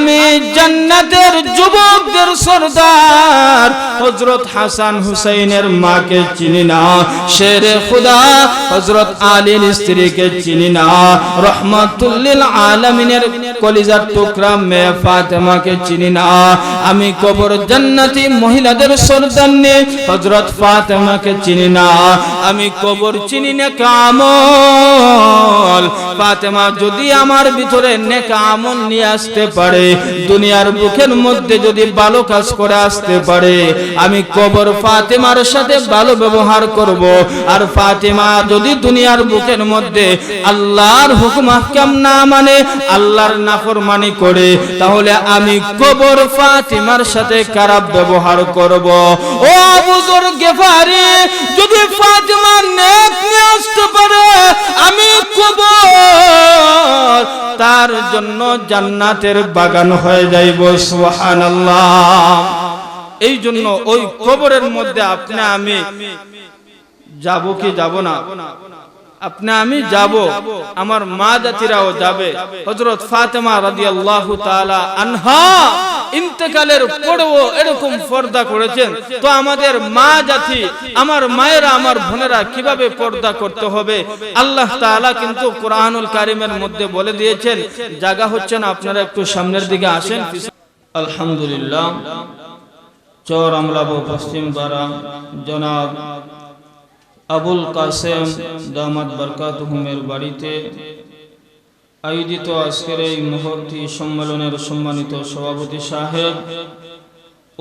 আমি জান্নাতের যুবকদের সরদার হযরত হাসান হুসাইনের মাকে চিনি না, শেরে খুদা হযরত আলীর স্ত্রীকে চিনি না, রহমাতুল লিল আলামিনের কলিজার টুকরা মেয়ে ফাতেমাকে চিনি না, আমি কবর জান্নাতি মহিলাদের সরদারনি হযরত ফাতেমাকে চিনি না, আমি কবর চিনি না আমল। ফাতেমা যদি আমার ভিতরে নেক আমল নিয়ে আসতে পারে, দুনিয়ার বুকের মধ্যে যদি ভালো কাজ করে আসতে পারে, আমি কবর ফাতেমার সাথে ভালো ব্যবহার করব। আর ফাতেমা যদি দুনিয়ার বুকের মধ্যে আল্লাহর হুকুম আহকাম না মানে, আল্লাহর নাফরমানি করে, তাহলে আমি কবর ফাতেমার সাথে খারাপ ব্যবহার করব। ও আবু যর গিফারি, যদি ফাতেমা নেক নিয়ে আসতে পারে, আমি কবর তার জন্য জান্নাতের বাগান হয়ে যাইব। সুবহানাল্লাহ। এই জন্য ওই কবরের মধ্যে আপনি আমি যাব কি যাব না? আপনি আমি যাব, আমার মা জাতিরাও যাবে। হযরত ফাতেমা রাদিয়াল্লাহু তাআলা আনহা ইন্তেকালের পরেও এরকম পর্দা করেছেন, তো আমাদের মা জাতি, আমার মায়েরা, আমার বোনেরা কিভাবে পর্দা করতে হবে আল্লাহ তাআলা কিন্তু কোরআনুল কারীমের মধ্যে বলে দিয়েছেন। জায়গা হচ্ছে না, আপনারা একটু সামনের দিকে আসেন। আলহামদুলিল্লাহ, চর আমলাবো পশ্চিম দ্বারা জনাব আবুল কাসেম দামাত বরকাতুহুমের বাড়িতে আয়োজিত আজকের এই মুহূর্তে সম্মেলনের সম্মানিত সভাপতি সাহেব,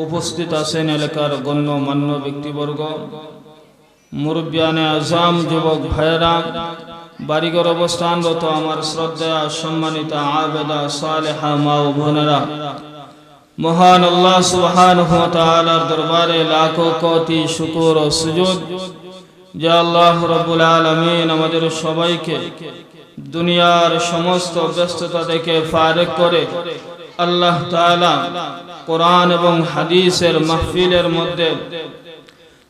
উপস্থিত আছেন এলাকার গণ্যমান্য ব্যক্তিবর্গ, মুরব্বিয়ানে আজম, যুবক ভাইয়েরা, বাড়িঘর অবস্থানরত আমার শ্রদ্ধা সম্মানিত আবেদা সালেহা মা ও বোনেরা, মহান আল্লাহ সুবহানাহু ওয়া তাআলার দরবারে লাখো কোটি শুকর ও সুজুদ যে আল্লাহ রাব্বুল আলামিন আমাদের সবাইকে দুনিয়ার সমস্ত ব্যস্ততা থেকে ফারেক করে আল্লাহ তাআলা কোরআন এবং হাদিসের মাহফিলের মধ্যে,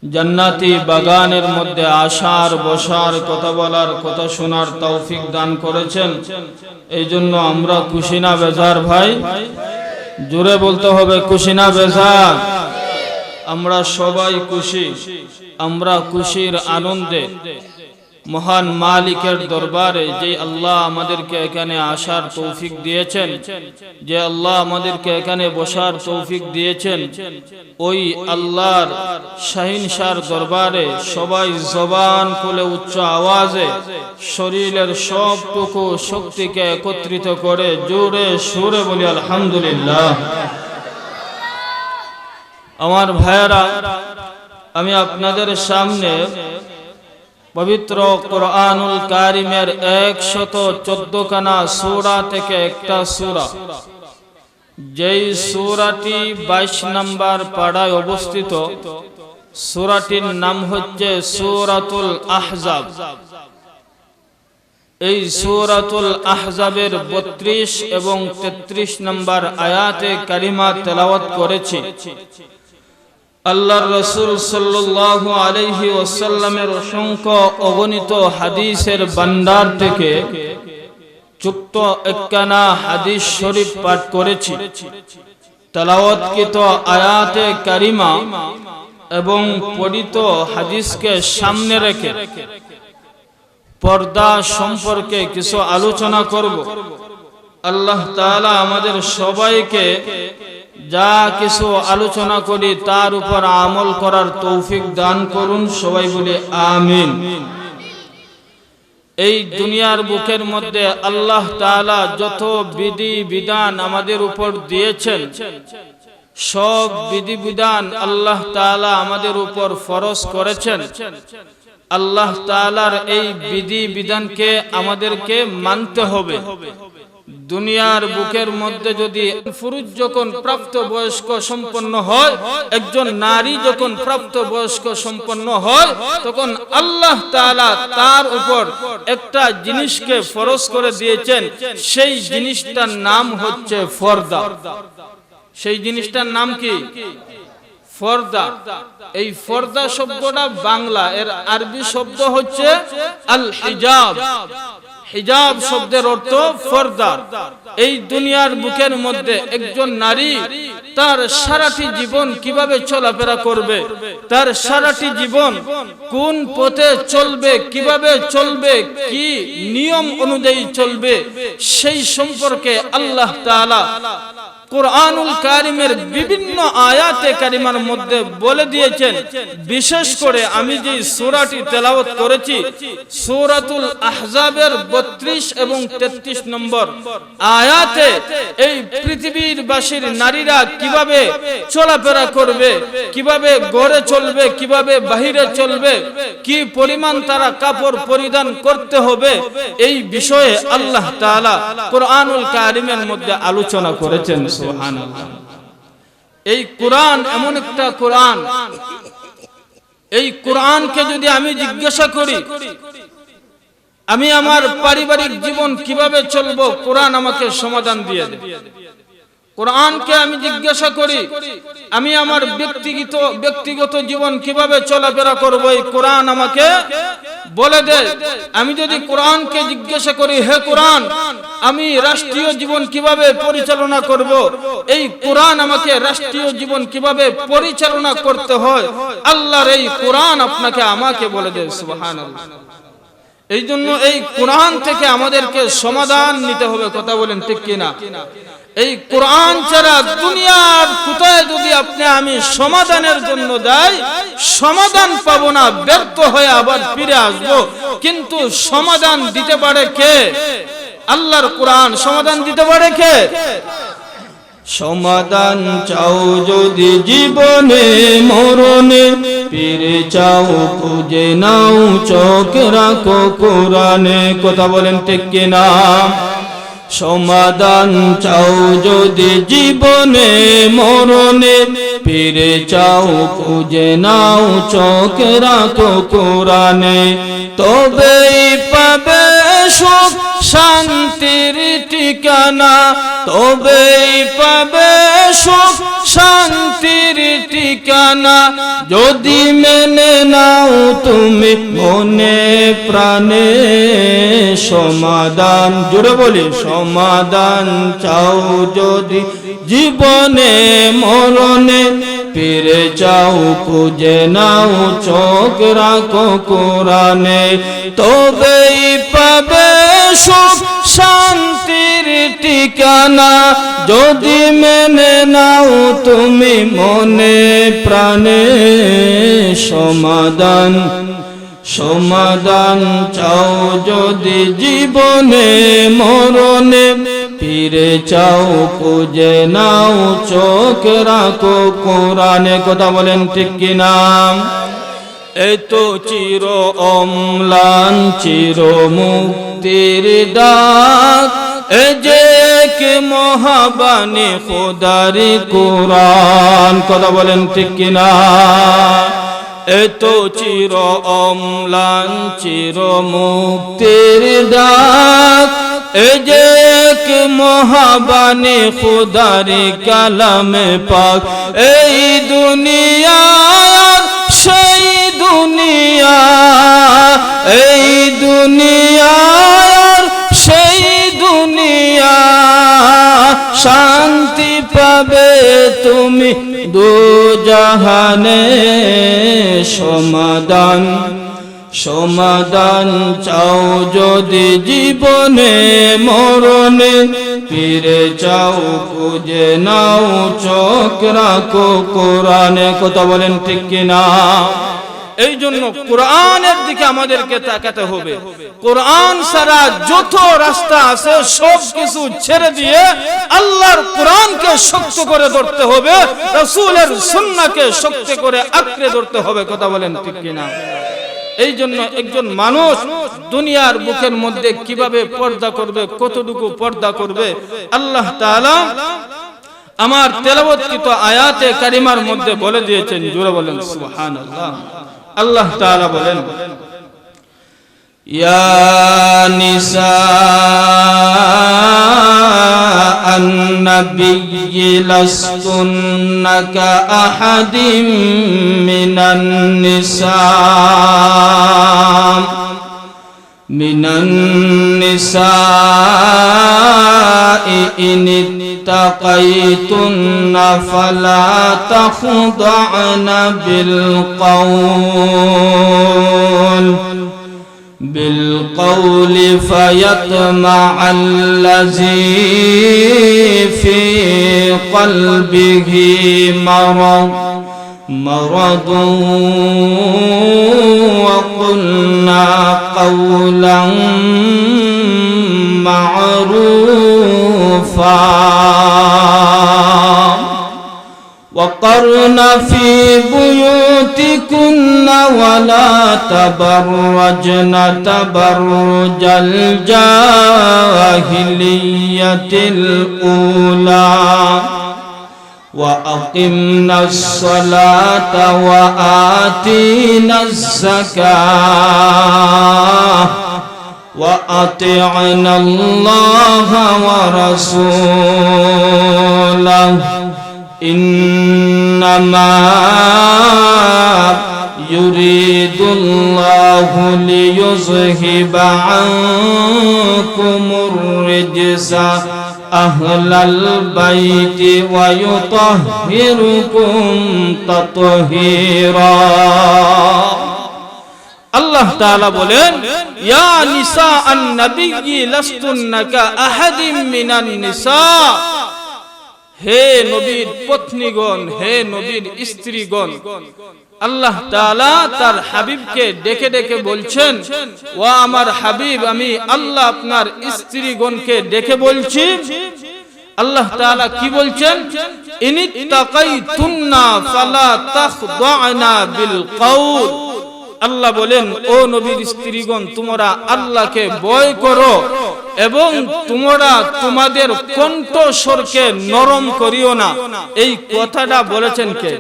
জান্নাতি বাগানের মধ্যে আসার, বসার, কথা বলার, কথা শোনার তৌফিক দান করেছেন। এই জন্য আমরা খুশি না বেজার ভাই? জোরে বলতে হবে, খুশি না বেজার? আমরা সবাই খুশি। আমরা খুশির আনন্দে মহান মালিকের দরবারে, যে আল্লাহ আমাদেরকে এখানে আসার তৌফিক দিয়েছেন, যে আল্লাহ আমাদেরকে এখানে বসার তৌফিক দিয়েছেন, ওই আল্লাহর শাহিনশার দরবারে সবাই জবান খুলে উচ্চ আওয়াজে শরীরের সবটুকু শক্তিকে একত্রিত করে জোরে সুরে বলি আলহামদুলিল্লাহ। আমার ভাইয়েরা, আমি আপনাদের সামনে পবিত্র কোরআনুল কারীমের 114 খানা সূরা থেকে একটা সূরা, যেই সূরাটি 22 নম্বর পাড়ায় অবস্থিত, সূরাটির নাম হচ্ছে সূরাতুল আহজাব। এই সূরাতুল আহজাবের 32 এবং 33 নম্বর আয়াতে কারিমা তেলাওয়াত করেছি। আল্লাহর রাসূল সাল্লাল্লাহু আলাইহি ওয়াসাল্লামের অসংখ্য অগণিত হাদিসের ভান্ডার থেকে ছোট্ট একখানা হাদিস শরীফ পাঠ করেছি। তেলাওয়াতকৃত আয়াতে কারিমা এবং পঠিত হাদিসকে সামনে রেখে পর্দা সম্পর্কে কিছু আলোচনা করব। আল্লাহ তাআলা আমাদের সবাইকে যা কিছু আলোচনা করি তার উপর আমল করার তৌফিক দান করুন। সবাই বলে আমিন। এই দুনিয়ার বুকের মধ্যে আল্লাহ তাআলা যত বিধি বিধান আমাদের উপর দিয়েছেন, সব বিধি বিধান আল্লাহ তাআলা আমাদের উপর ফরজ করেছেন। আল্লাহ তাআলার এই বিধি বিধানকে আমাদেরকে মানতে হবে। দুনিয়ার বুকের মধ্যে যদি পুরুষ যখন প্রাপ্ত বয়স্ক সম্পন্ন হয়, একজন নারী যখন প্রাপ্ত বয়স্ক সম্পন্ন হয়, তখন আল্লাহ তাআলা তার উপর একটা জিনিসকে ফরজ করে দিয়েছেন। সেই জিনিসটার নাম হচ্ছে পর্দা। সেই জিনিসটার নাম কি? পর্দা। এই পর্দা শব্দটা বাংলা, এর আরবি শব্দ হচ্ছে আল হিজাব। হিজাব শব্দের অর্থ পর্দা। এই দুনিয়ার বুকের মধ্যে একজন নারী তার সারাটি জীবন কিভাবে চলাফেরা করবে, তার সারাটি জীবন কোন পথে চলবে, কিভাবে চলবে, কি নিয়ম অনুযায়ী চলবে, সেই সম্পর্কে আল্লাহ তাআলা কুরআনুল কারীমের বিভিন্ন আয়াতে কারিমার মধ্যে বলে দিয়েছেন। বিশেষ করে আমি যে সূরাটি তেলাওয়াত করেছি, সূরাতুল আহজাবের 32 এবং 33 নম্বর আয়াতে এই পৃথিবীর বাসীর নারীরা কিভাবে চলাফেরা করবে, কিভাবে ঘরে চলবে, কিভাবে বাহিরে চলবে, কি পরিমাণ তারা কাপড় পরিধান করতে হবে, এই বিষয়ে আল্লাহ তাআলা কুরআনুল কারীমের মধ্যে আলোচনা করেছেন। সুবহানাল্লাহ। এই কোরআন এমন একটা কোরআন, এই কোরআনকে যদি আমি জিজ্ঞাসা করি আমি আমার পারিবারিক জীবন কিভাবে চলবো, কোরআন আমাকে সমাধান দিয়ে দেয়। কোরআনকে আমি জিজ্ঞাসা করি আমি আমার ব্যক্তিগত জীবন কিভাবে চলাফেরা করব, এই কোরআন আমাকে বলে দেয়। আমি যদি কোরআনকে জিজ্ঞাসা করি, হে কোরআন আমি রাষ্ট্রীয় জীবন কিভাবে পরিচালনা করব, এই কোরআন আমাকে রাষ্ট্রীয় জীবন কিভাবে পরিচালনা করতে হয়, আল্লাহর এই কোরআন আপনাকে আমাকে বলে দেয়। সুবহানাল্লাহ। এই জন্য এই কোরআন থেকে আমাদেরকে সমাধান নিতে হবে। কথা বলেন ঠিক কিনা? এই কোরআন ছাড়া দুনিয়ার কোথায় যদি আপনি আমি সমাধানের জন্য যাই, সমাধান পাবো না, ব্যর্থ হয়ে আবার ফিরে আসবো। কিন্তু সমাধান দিতে পারে কে? আল্লাহর কোরআন সমাধান দিতে পারে কে? সমাধান চাও যদি জীবনে মরণে, ফিরে চাও খুঁজে নাও চোখ রাখো কোরআনে। কথা বলেন ঠিক কিনা? সমাধান চাও যদি জীবনে মরণে, ফিরে চাও খুঁজে নাও চোখ রাখো কোরআনে। তবেই পাবে সুখ শান্তির ঠিকানা, তবেই পাবে সুখ শান্তির ঠিকানা, যদি মেনে নাও তুমি মনে প্রাণে। সমাধান, জোরে বলি, সমাধান চাও যদি জীবনে মরণে, ফিরে চাও খুঁজে নাও চোখ রাখো কোরআনে। তবেই পাবে সুখ শান্তির ঠিকানা, যদি মেনে নাও তুমি মনে প্রাণে। সমাধান, সমাধান চাও যদি জীবনে মরণে, ফিরে চাও খুঁজে নাও চোখ রাখো কোরআনে। কথা বলেন ঠিক কিনা? এই তো চির অম্লান চির মুক্তির ডাক, এ যে এক মহাবাণী খোদার কোরআন। কথা বলেন ঠিক কিনা? এ তো চির অম্লান চির মুক্তির ডাক, এ যে এক মহাবাণী খোদার কালামে পাক। এই দুনিয়া সেই দুনিয়া, এই দুনিয়া সেই দুনিয়া, শান্তি পাবে তুমি দুজাহানে। সমাধান, সমাধান চাও যদি জীবনে মরণে, ফিরে চাও খুঁজে নাও চোখ রাখো কোরআনে। কথা বলেন ঠিক কিনা? এই জন্য কোরআনের দিকে আমাদেরকে তাকাতে হবে। কোরআন ছাড়া যত রাস্তা আছে সব কিছু ছেড়ে দিয়ে আল্লাহর কোরআনকে শক্ত করে ধরতে হবে, রাসূলের সুন্নাহকে শক্ত করে আঁকড়ে ধরতে হবে। কথা বলেন ঠিক কিনা? এই জন্য একজন মানুষ দুনিয়ার বুকের মধ্যে কিভাবে পর্দা করবে, কতটুকু পর্দা করবে, আল্লাহ তাআলা আমার তেলাওয়াতকৃত আয়াতে কারিমার মধ্যে বলে দিয়েছেন। জোরে বলেন সুবহানাল্লাহ। আল্লাহ তাআলা বলেন, ইয়া নিসা আন-নাবিয়্যি লাস্তুন্না কাআহাদিম মিনান নিসা মিনান নিসাই ইন ইত্তাকাইতুন্না ফালা তাখদা'না بالقول فيطمع الذي في قلبه مرض وقلنا قولا معروفا وقرن في بيوتكن ولا تبرجن تبرج الجاهلية الأولى وأقمنا الصلاة وآتينا الزكاة وأطعنا الله ورسوله إنما يريد الله ليذهب عنكم الرجس أهل البيت ويطهركم تطهيرا আল্লাহ তাআলা বলেন ইয়া নিসা আন-নবী লাস্তুন্না কা আহাদিম মিনান নিসা, হে নবীর পত্নীগণ, হে নবীর স্ত্রীগণ। আল্লাহ তাআলা তার হাবিবকে ডেকে ডেকে বলছেন, ও আমার হাবিব, আমি আল্লাহ আপনার স্ত্রীগণকে ডেকে বলছি। আল্লাহ তাআলা কি বলছেন? ইনিত্তাকাইতুন্না ফালা তাখদা'না বিল কওল। আল্লাহ বলেন, ও নবীর স্ত্রীগণ, তোমরা আল্লাহকে ভয় করো এবং তোমরা তোমাদের কণ্ঠস্বরকে নরম করিও না। এই কথাটা বলেছেন কে?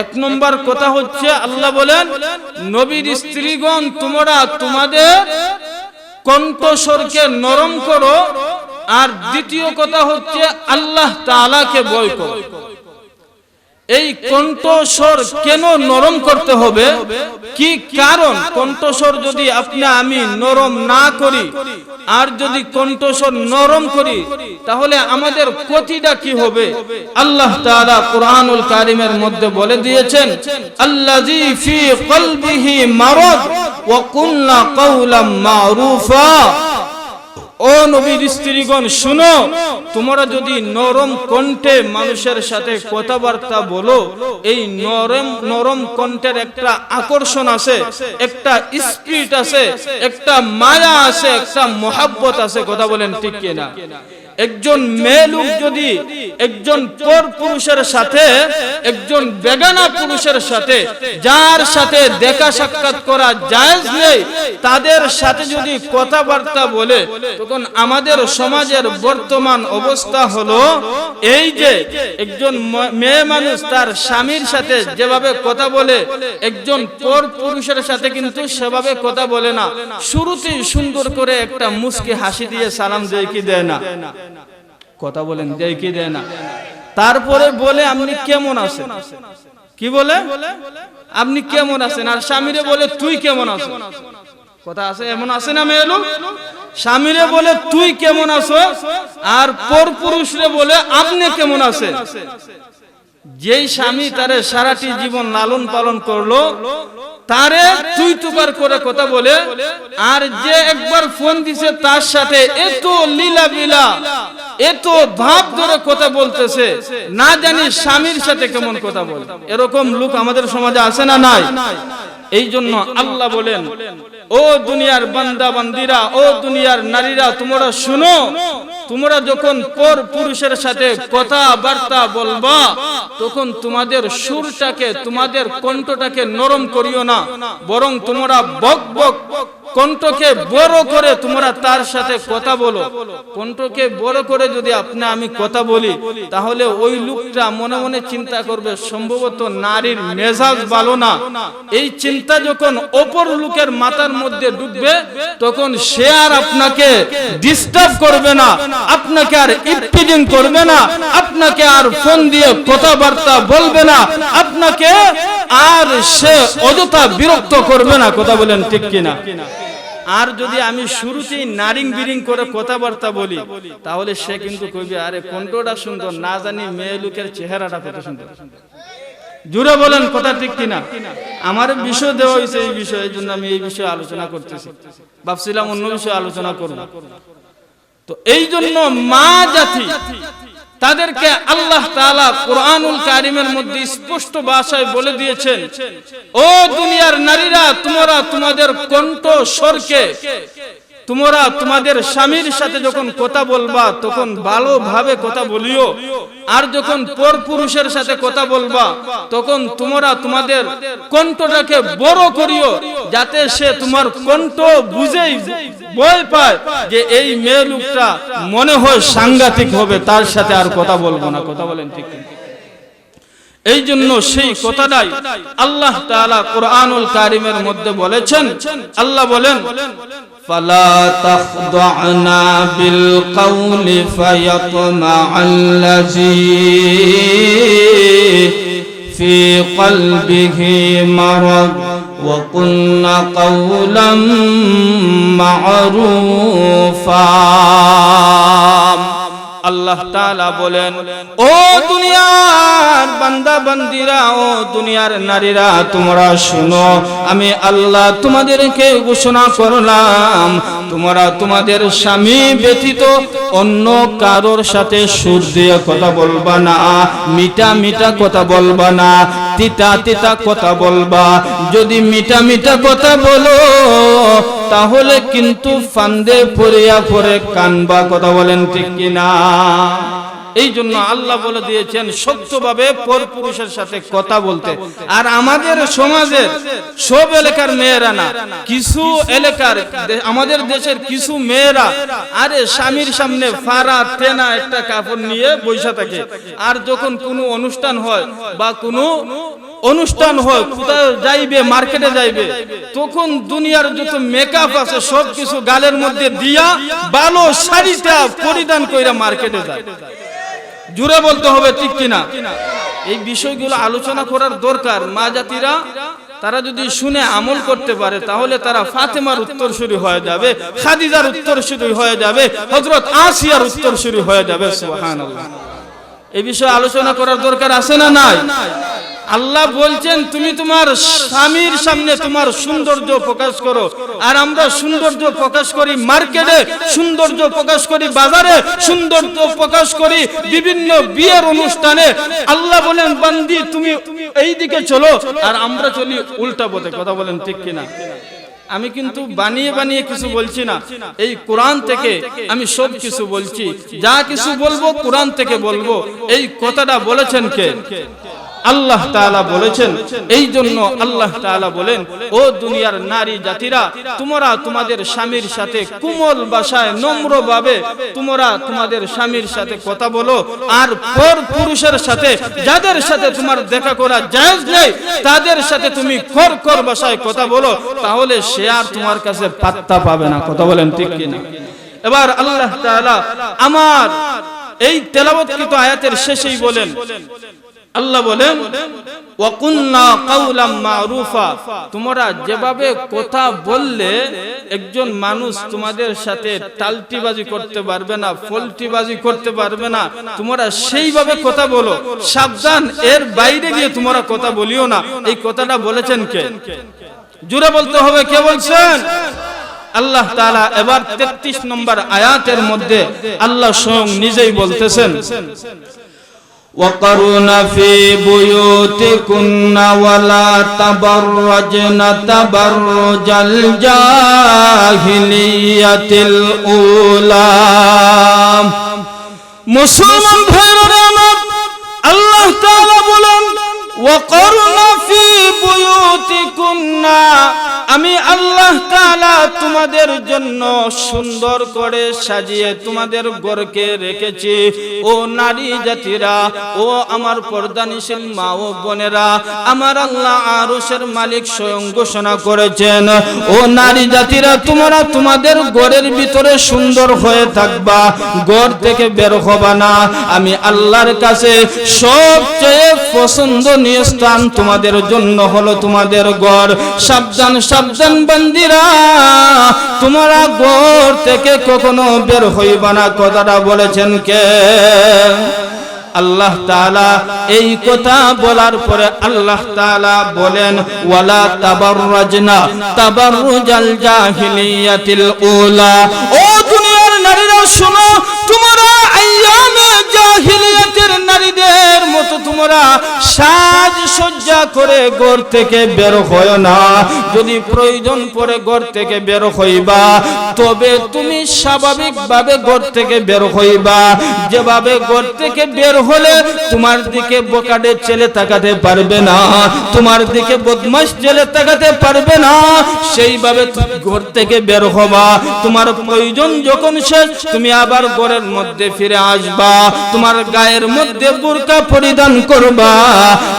এক নম্বর কথা হচ্ছে আল্লাহ বলেন, নবীর স্ত্রীগণ, তোমরা তোমাদের কণ্ঠস্বরকে নরম করো। আর দ্বিতীয় কথা হচ্ছে আল্লাহ তাআলাকে ভয় করো। এই কণ্ঠস্বর কেন নরম করতে হবে? কি কারণ? কণ্ঠস্বর যদি আমি নরম না করি, আর যদি কণ্ঠস্বর নরম করি, তাহলে আমাদের ক্ষতিটা কি হবে? আল্লাহ তাআলা কুরআনুল কারীমের মধ্যে বলে দিয়েছেন, আল্লাযী ফী কলবিহি মারাদ ওয়া কুলনা কাওলাম মারুফা। ও নবীর স্ত্রীগণ, শুনো, তোমরা যদি নরম কণ্ঠে মানুষের সাথে কথাবার্তা বলো, এই নরম কণ্ঠের একটা আকর্ষণ আছে, একটা স্পিরিট আছে, একটা মায়া আছে, একটা মহব্বত আছে। কথা বলেন ঠিক কিনা? একজন মেয়ে লোক যদি একজন পর পুরুষের সাথে, একজন বেগানা পুরুষের সাথে, যার সাথে দেখা সাক্ষাৎ করা জায়েজ নেই, তাদের সাথে যদি কথাবার্তা বলে, তখন আমাদের সমাজের বর্তমান অবস্থা হলো এই যে একজন মেয়ে মানুষ তার স্বামীর সাথে যেভাবে কথা বলে, একজন পর পুরুষের সাথে কিন্তু সেভাবে কথা বলে না। শুরুতেই সুন্দর করে একটা মুস্কি হাসি দিয়ে সালাম দেয় কি দেয় না? কথা বলেন, দেয় কি দেয় না? তারপরে বলে আপনি কেমন আছেন? কি বলে? আপনি কেমন আছেন? আর স্বামীরে বলে তুই কেমন আছিস? কথা আছে, এমন আছে না মেয়ে লোক? স্বামীরে বলে তুই কেমন আছো, আর পর পুরুষরে বলে আপনি কেমন আছেন। যেই স্বামী তারে সারাটি জীবন লালন পালন করলো, তারে তুই তুকার করে কথা বলে, আর যে একবার ফোন দিছে তার সাথে এত লীলা বিলা, এত ভাব ধরে কথা বলতেছে, না জানি স্বামীর সাথে কেমন কথা বলে। এরকম লোক আমাদের সমাজে আছে না নাই? এই জন্য আল্লাহ বলেন, ও দুনিয়ার বান্দা বান্দিরা, ও দুনিয়ার নারীরা, তোমরা শুনো, তোমরা যখন পর পুরুষের সাথে কথাবার্তা বলবা, তখন তোমাদের সুরটাকে, তোমাদের কণ্ঠটাকে নরম করিও না, বরং তোমরা বক বক কণ্ঠকে বড় করে তোমরা তার সাথে কথা বলো। কণ্ঠকে বড় করে যদি আমি কথা বলি, তাহলে ওই লোকটা মনে মনে চিন্তা করবে সম্ভবত নারীর মেজাজ ভালো না। এই চিন্তা যখন অপর লোকের মাথার মধ্যে ঢুকবে, তখন সে আর আপনাকে ডিস্টার্ব করবে না, আপনাকে আর ইপটিজিং করবে না, আপনাকে আর ফোন দিয়ে কথাবার্তা বলবে না, আপনাকে আর সে অযথা বিরক্ত করবে না। কথা বলেন ঠিক কিনা? আর যদি আমি শুরুতেই নারিং বিরিং করে কথাবার্তা বলি তাহলে সে কিন্তু কইবে আরে কণ্ঠটা সুন্দর, না জানি মেয়ে লোকের চেহারাটা কত সুন্দর। জুড়ে বলেন কথা ঠিক কিনা? আমার বিষয় দেওয়া হয়েছে এই বিষয়ে, জন্য আমি এই বিষয়ে আলোচনা করতেছি, ভাবছিলাম অন্য বিষয়ে আলোচনা করব। তো এই জন্য মা জাতি তাদেরকে আল্লাহ তাআলা কুরআনুল কারীমের মধ্যে স্পষ্ট ভাষায় বলে দিয়েছেন, ও দুনিয়ার নারীরা, তোমরা তোমাদের কণ্ঠ স্বরকে তোমরা তোমাদের স্বামীর সাথে যখন কথা বলবা তখন ভালোভাবে কথা বলিও, আর যখন পর পুরুষের সাথে কথা বলবা তখন তোমরা তোমাদের কণ্ঠটাকে বড় করিও, যাতে সে তোমার কণ্ঠ বুঝেই ভয় পায় যে এই মেয়ে লোকটা মনে হয় সাংঘাতিক হবে, তার সাথে আর কথা বলবো না। কথা বলেন ঠিক কিনা? এই জন্য সেই কথাটাই আল্লাহ তাআলা কুরআনুল কারীমের মধ্যে বলেছেন। আল্লাহ বলেন, ফালা তাখদা'না বিল কওলি ফায়াতমা'আল্লাযী ফি কলবিহি মারাদ ওয়া কুলনা কাওলাম মা'রুফা। আল্লাহ তাআলা বলেন, ও দুনিয়ার বান্দা বান্দিরা, ও দুনিয়ার নারীরা, তোমরা শুনো, আমি আল্লাহ তোমাদেরকে ঘোষণা করলাম, তোমরা তোমাদের স্বামী ব্যতীত অন্য কারোর সাথে সুর দিয়ে কথা বলবা না, মিঠা মিঠা কথা বলবা না, তিতা তিতা কথা বলবা। যদি মিঠা মিঠা কথা বলো তাহলে কিন্তু ফান্দে পড়িয়া পড়ে কানবা। কথা বলেন ঠিক কিনা? এই জন্য আল্লাহ বলে দিয়েছেন সত্যভাবে পরপুরুষের সাথে কথা বলতে। আর আমাদের সমাজের সব এলাকার মেয়েরা না, কিছু এলাকার আমাদের দেশের কিছু মেয়েরা আরে স্বামীর সামনে ফারা তেনা একটা কাপড় নিয়ে বসে থাকে, আর যখন কোনো অনুষ্ঠান হয় বা কোনো অনুষ্ঠান হয়, কোথাও যাইবে, মার্কেটে যাইবে, তখন দুনিয়ার যত মেকআপ আছে সব কিছু গালের মধ্যে দিয়া ভালো শাড়িটা পরিধান কইরা মার্কেটে যায়। জুড়ে বলতে হবে ঠিক কিনা? এই বিষয়গুলো আলোচনা করার দরকার। মা জাতিরা তারা যদি শুনে আমল করতে পারে তাহলে তারা ফাতেমার উত্তরসূরি হয়ে যাবে, খাদিজার উত্তরসূরি হয়ে যাবে, হযরত আসিয়ার উত্তরসূরি হয়ে যাবে। সুবহানাল্লাহ। এই বিষয়ে আলোচনা করার দরকার আছে না নাই? আল্লাহ বলছেন তুমি তোমার স্বামীর সামনে তোমার সৌন্দর্য প্রকাশ করো, আর আমরা সৌন্দর্য প্রকাশ করি মার্কেটে, সৌন্দর্য প্রকাশ করি বাজারে, সৌন্দর্য প্রকাশ করি বিভিন্ন বিয়ের অনুষ্ঠানে। আল্লাহ বলেন বান্দি তুমি এই দিকে চলো, আর আমরা চলি উল্টা পথে। কথা বলেন ঠিক কিনা? আমি কিন্তু বানিয়ে বানিয়ে কিছু বলছি না, এই কোরআন থেকে আমি সব কিছু বলছি। যা কিছু বলবো কোরআন থেকে বলবো। এই কথাটা বলেছেন কে? আল্লাহ তাআলা বলেছেন। এই জন্য আল্লাহ তাআলা বলেন, ও দুনিয়ার নারী জাতিরা, তোমরা তোমাদের স্বামীর সাথে কোমল ভাষায় নম্রভাবে তোমরা তোমাদের স্বামীর সাথে কথা বলো, আর পর পুরুষের সাথে যাদের সাথে তোমার দেখা করা জায়েজ নেই তাদের সাথে তুমি কড়কড় ভাষায় কথা বলো, তাহলে সে আর তোমার কাছে পাত্তা পাবে না। কথা বলেন ঠিক কিনা? এবার আল্লাহ তাআলা আমার এই তেলাওয়াতকৃত আয়াতের শেষেই বলেন, আল্লাহ বলেন ওয়াকুন্না কাওলাম মারুফা, তোমরা যেভাবে কথা বললে একজন মানুষ তোমাদের সাথে টালটিবাজি করতে পারবে না, ফলটিবাজি করতে পারবে না, তোমরা সেইভাবে কথা বলো। সাবধান, এর বাইরে গিয়ে তোমরা কথা বলিও না। এই কথাটা বলেছেন কে? জোরে বলতে হবে, কে বলছেন? আল্লাহ তাআলা। এবার 33 নম্বর আয়াতের মধ্যে আল্লাহ স্বয়ং নিজেই বলতেছেন, وَقَرْنَ فِي بُيُوتِكُنَّ وَلَا تَبَرَّجْنَ تَبَرُّجَ الْجَاهِلِيَّةِ الْأُولَى। মুসলমান ভাইরা আমার, আল্লাহ তাআলা বলেন وَقَرْنَ فِي بُيُوتِكُنَّ, আমি আল্লাহ তাআলা তোমাদের জন্য সুন্দর করে সাজিয়ে তোমাদের ঘরকে রেখেছি। ও নারী জাতিরা, ও আমার পর্দানিশীল মা ও বোনেরা, আমার আল্লাহ আরশের মালিক স্বয়ং ঘোষণা করেছেন, ও নারী জাতিরা, তোমরা তোমাদের ঘরের ভিতরে সুন্দর হয়ে থাকবা, ঘর থেকে বের হবা না। আমি আল্লাহর কাছে সবচেয়ে পছন্দ স্থান তোমাদের জন্য হলো তোমাদের ঘর। সাবধান সাবধান বান্দিরা, তোমরা ঘর থেকে কখনো বের হইবা না। কথাটা বলেছেন কে? আল্লাহ তাআলা। এই কথা বলার পরে আল্লাহ তাআলা বলেন, ওয়ালা তাবাররাজনা তাবাররুজাল জাহিলিয়াতিল উলা। ও দুনিয়ার নারীরা শোনো, তোমরা আইয়ামে জাহিলিয়াতের নারীদের মতো তোমরা সাজসজ্জা করে ঘর থেকে বের হয় না। যদি প্রয়োজন পড়ে ঘর থেকে বের হইবা, তবে তুমি স্বাভাবিকভাবে ঘর থেকে বের হইবা। যেভাবে ঘর থেকে বের হলে তোমার দিকে বোকাটে ছেলে তাকাতে পারবে না, তোমার দিকে বদমাশ ছেলে তাকাতে পারবে না, সেইভাবে ঘর থেকে বের হবা। তোমার প্রয়োজন যখন শেষ, তুমি আবার ঘরের মধ্যে ফিরে আসবা। তোমার গায়ের মধ্যে বুরকা পরিধান করবা।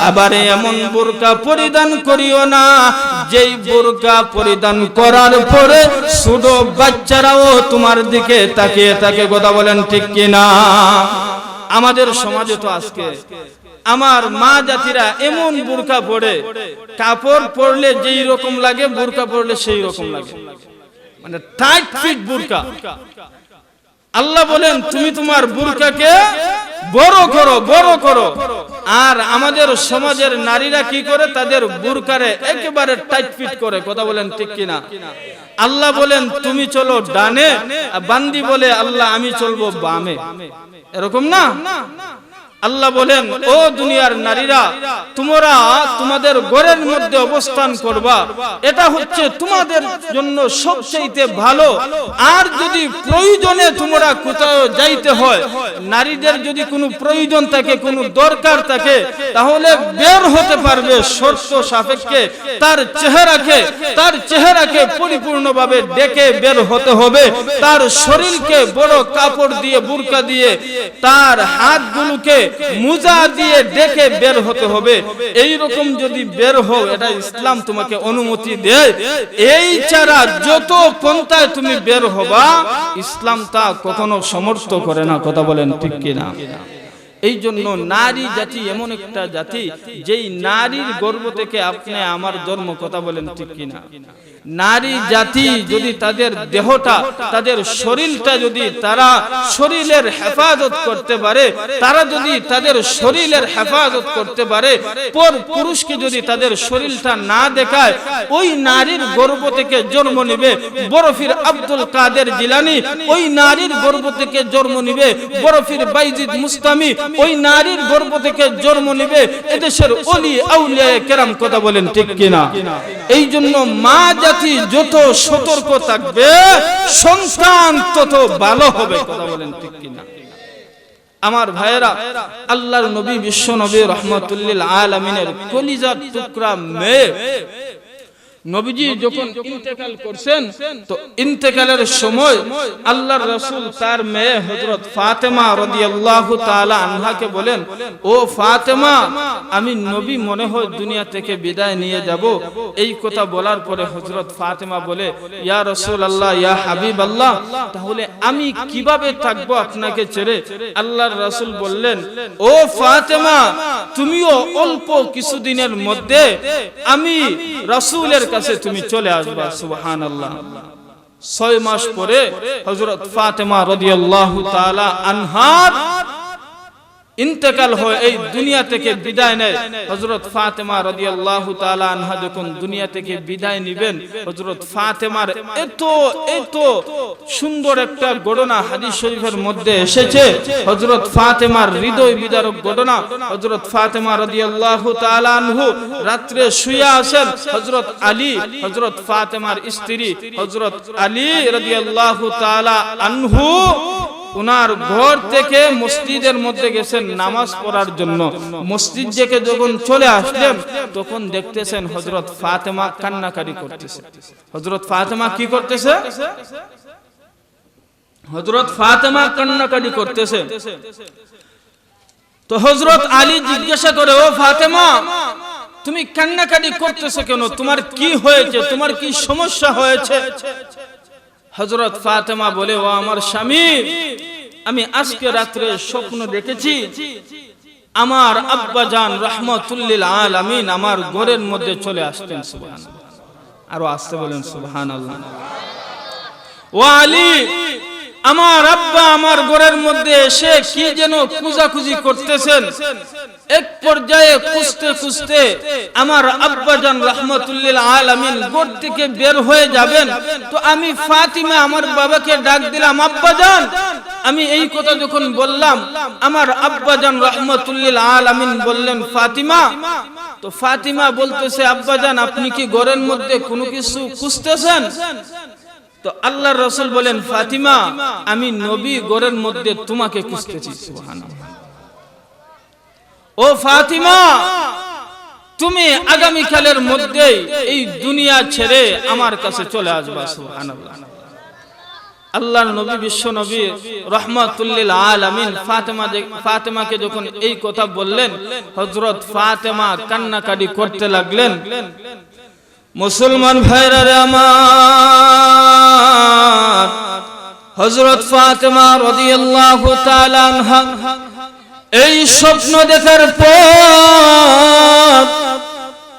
আবার এমন বুরকা পরিধান করিও না যেই বুরকা পরিধান করার পরে ছোট বাচ্চারাও তোমার দিকে তাকিয়ে থাকে। কথা বলেন ঠিক কিনা? আমাদের সমাজে তো আজকে আমার মা জাতিরা এমন বুরকা পরে, কাপড় পরলে যেই রকম লাগে বুরকা পরলে সেই রকম লাগে, মানে টাইট ফিট বুরকা। আল্লাহ বলেন তুমি তোমার বুরকাকে বড় করো, বড় করো। আর আমাদের সমাজের নারীরা কি করে? তাদের বুরকারে একেবারে টাইট ফিট করে। কথা বলেন ঠিক কিনা? আল্লাহ বলেন তুমি চলো ডানে, বান্দি বলে আল্লাহ আমি চলবো বামে। এরকম না। আল্লাহ বলেন, ও দুনিয়ার নারীরা, তোমরা তোমাদের ঘরের মধ্যে অবস্থান করবা, এটা হচ্ছে তোমাদের জন্য সবচেয়ে ভালো। আর যদি প্রয়োজনে তোমরা কোথাও যাইতে হয়, নারীদের যদি কোনো প্রয়োজন থাকে, কোনো দরকার থাকে, তাহলে বের হতে পারবে শর্ত সাপেক্ষে। তার চেহারাকে পরিপূর্ণভাবে ডেকে বের হতে হবে। তার শরীরকে বড় কাপড় দিয়ে, বুরকা দিয়ে, তার হাতগুলোকে মুজা দিয়ে ডেকে বের হতে হবে। এই রকম যদি বের হও, এটা ইসলাম তোমাকে অনুমতি দেয়। এই ছাড়া যত পন্থায় তুমি বের হবা, ইসলাম তা কখনো সমর্থ করে না। কথা বলেন ঠিক কিনা? এই জন্য নারী জাতি এমন একটা জাতি, যেই নারীর গর্ভ থেকে আপনি আমার জন্ম। কথা বলেন ঠিক কিনা? নারী জাতি যদি তাদের দেহটা, তাদের শরীরটা যদি তারা শরীরের হেফাজত করতে পারে, তারা যদি তাদের শরীরের হেফাজত করতে পারে, পর পুরুষকে যদি তাদের শরীরটা না দেখায়, ওই নারীর গর্ভ থেকে জন্ম নিবে বরফির আব্দুল কাদের জিলানী, ওই নারীর গর্ভ থেকে জন্ম নিবে বরফির বাইজিদ মুস্তামি, ওই নারীর গর্ভ থেকে জন্ম নিবে এদেশের ওলি আউলিয়া কেরাম। কথা বলেন ঠিক কিনা? এই জন্য মা জাতি যত সতর্ক থাকবে, সন্তান তত ভালো হবে। কথা বলেন ঠিক কিনা? আমার ভাইয়েরা, আল্লাহর নবী, বিশ্ব নবী রহমাতুল্লিল আলামিনের কলিজার টুকরা মেয়ে নবীজি যখন ইন্তেকাল করছেন, তো ইন্তেকালের সময় আল্লাহর রাসূল তার মেয়ে হযরত ফাতেমা রাদিয়াল্লাহু তাআলা আনহাকে বলেন, ও ফাতেমা, আমি নবী মনে হয় দুনিয়া থেকে বিদায় নিয়ে যাব। এই কথা বলার পরে হযরত ফাতেমা বলে, ইয়া রাসূলুল্লাহ, ইয়া হাবিবাল্লাহ, তাহলে আমি কিভাবে থাকবো আপনাকে ছেড়ে? আল্লাহর রাসূল বললেন, ও ফাতেমা, তুমিও অল্প কিছুদিনের মধ্যে আমি রাসূলের কাছে তুমি চলে আসবা। সুবহানাল্লাহ। 6 মাস পরে হযরত ফাতেমা রাদিয়াল্লাহু তাআলা আনহার ইন্তেকাল হয়, এই দুনিয়া থেকে বিদায় নেয়। হযরত ফাতেমা রাদিয়াল্লাহু তাআলা আনহা যখন দুনিয়া থেকে বিদায় নেবেন, হযরত ফাতেমার এত সুন্দর একটা ঘটনা হাদিস শরীফের মধ্যে এসেছে। হযরত ফাতেমার হৃদয় বিদারক ঘটনা। হযরত ফাতেমা রাদিয়াল্লাহু তাআলা আনহু রাত্রে শুয়ে আছেন। হযরত আলী, হযরত ফাতেমার স্ত্রী হযরত আলী রাদিয়াল্লাহু তাআলা আনহু উনার ঘর থেকে মসজিদের মধ্যে গেছেন নামাজ পড়ার জন্য। মসজিদ থেকে যখন চলে আসলেন, তখন দেখতেছেন হযরত ফাতেমা কান্নাকারি করতেছে। হযরত ফাতেমা কি করতেছে? হযরত ফাতেমা কান্নাকারি করতেছে। তো হযরত আলী জিজ্ঞাসা করে, ও ফাতেমা, তুমি কান্নাকারি করতেছো কেন? তোমার কি হয়েছে? তোমার কি সমস্যা হয়েছে? হযরত ফাতেমা বলে, ও আমার স্বামী, আমি আজকে রাত্রে স্বপ্ন দেখেছি আমার আব্বাজান রাহমাতুল্লিল আলামিন আমার ঘরের মধ্যে চলে আসতেন। সুবহানাল্লাহ, আরো আসতে বলেন সুবহানাল্লাহ। ও আলী, আমার আব্বা আমার ঘরের মধ্যে এসে কি যেন খুঁজাখুঁজি করতেছেন। এক পর্যায়ে খুঁজতে খুঁজতে আমার আব্বাজান রাহমাতুল্লিল আলামিন ঘর থেকে বের হয়ে যাবেন। তো আমি ফাতিমা আমার বাবাকে ডাক দিলাম, আব্বাজান। আমি এই কথা যখন বললাম, আমার আব্বাজান রাহমাতুল্লিল আলামিন বললেন, ফাতিমা। তো ফাতিমা বলতেছে, আব্বাজান আপনি কি ঘরের মধ্যে কোনো কিছু খুঁজতেছেন? তো আল্লাহর রাসূল বলেন, ফাতিমা আমি নবী ঘরের মধ্যে তোমাকে খুঁজতেছি। সুবহানাল্লাহ। ও ফাতিমা, তুমি আগামী কালের মধ্যে এই দুনিয়া ছেড়ে আমার কাছে চলে আসবা। সুবহানাল্লাহ। আল্লাহর নবী বিশ্ব নবী রাহমাতুল্লিল আলামিন ফাতেমাকে যখন এই কথা বললেন, হযরত ফাতেমা কান্নাকাটি করতে লাগলেন। মুসলমান ভাইরা রে আমার, হযরত ফাতেমা রাদিয়াল্লাহু তাআলা আনহা এই স্বপ্ন দেখার পর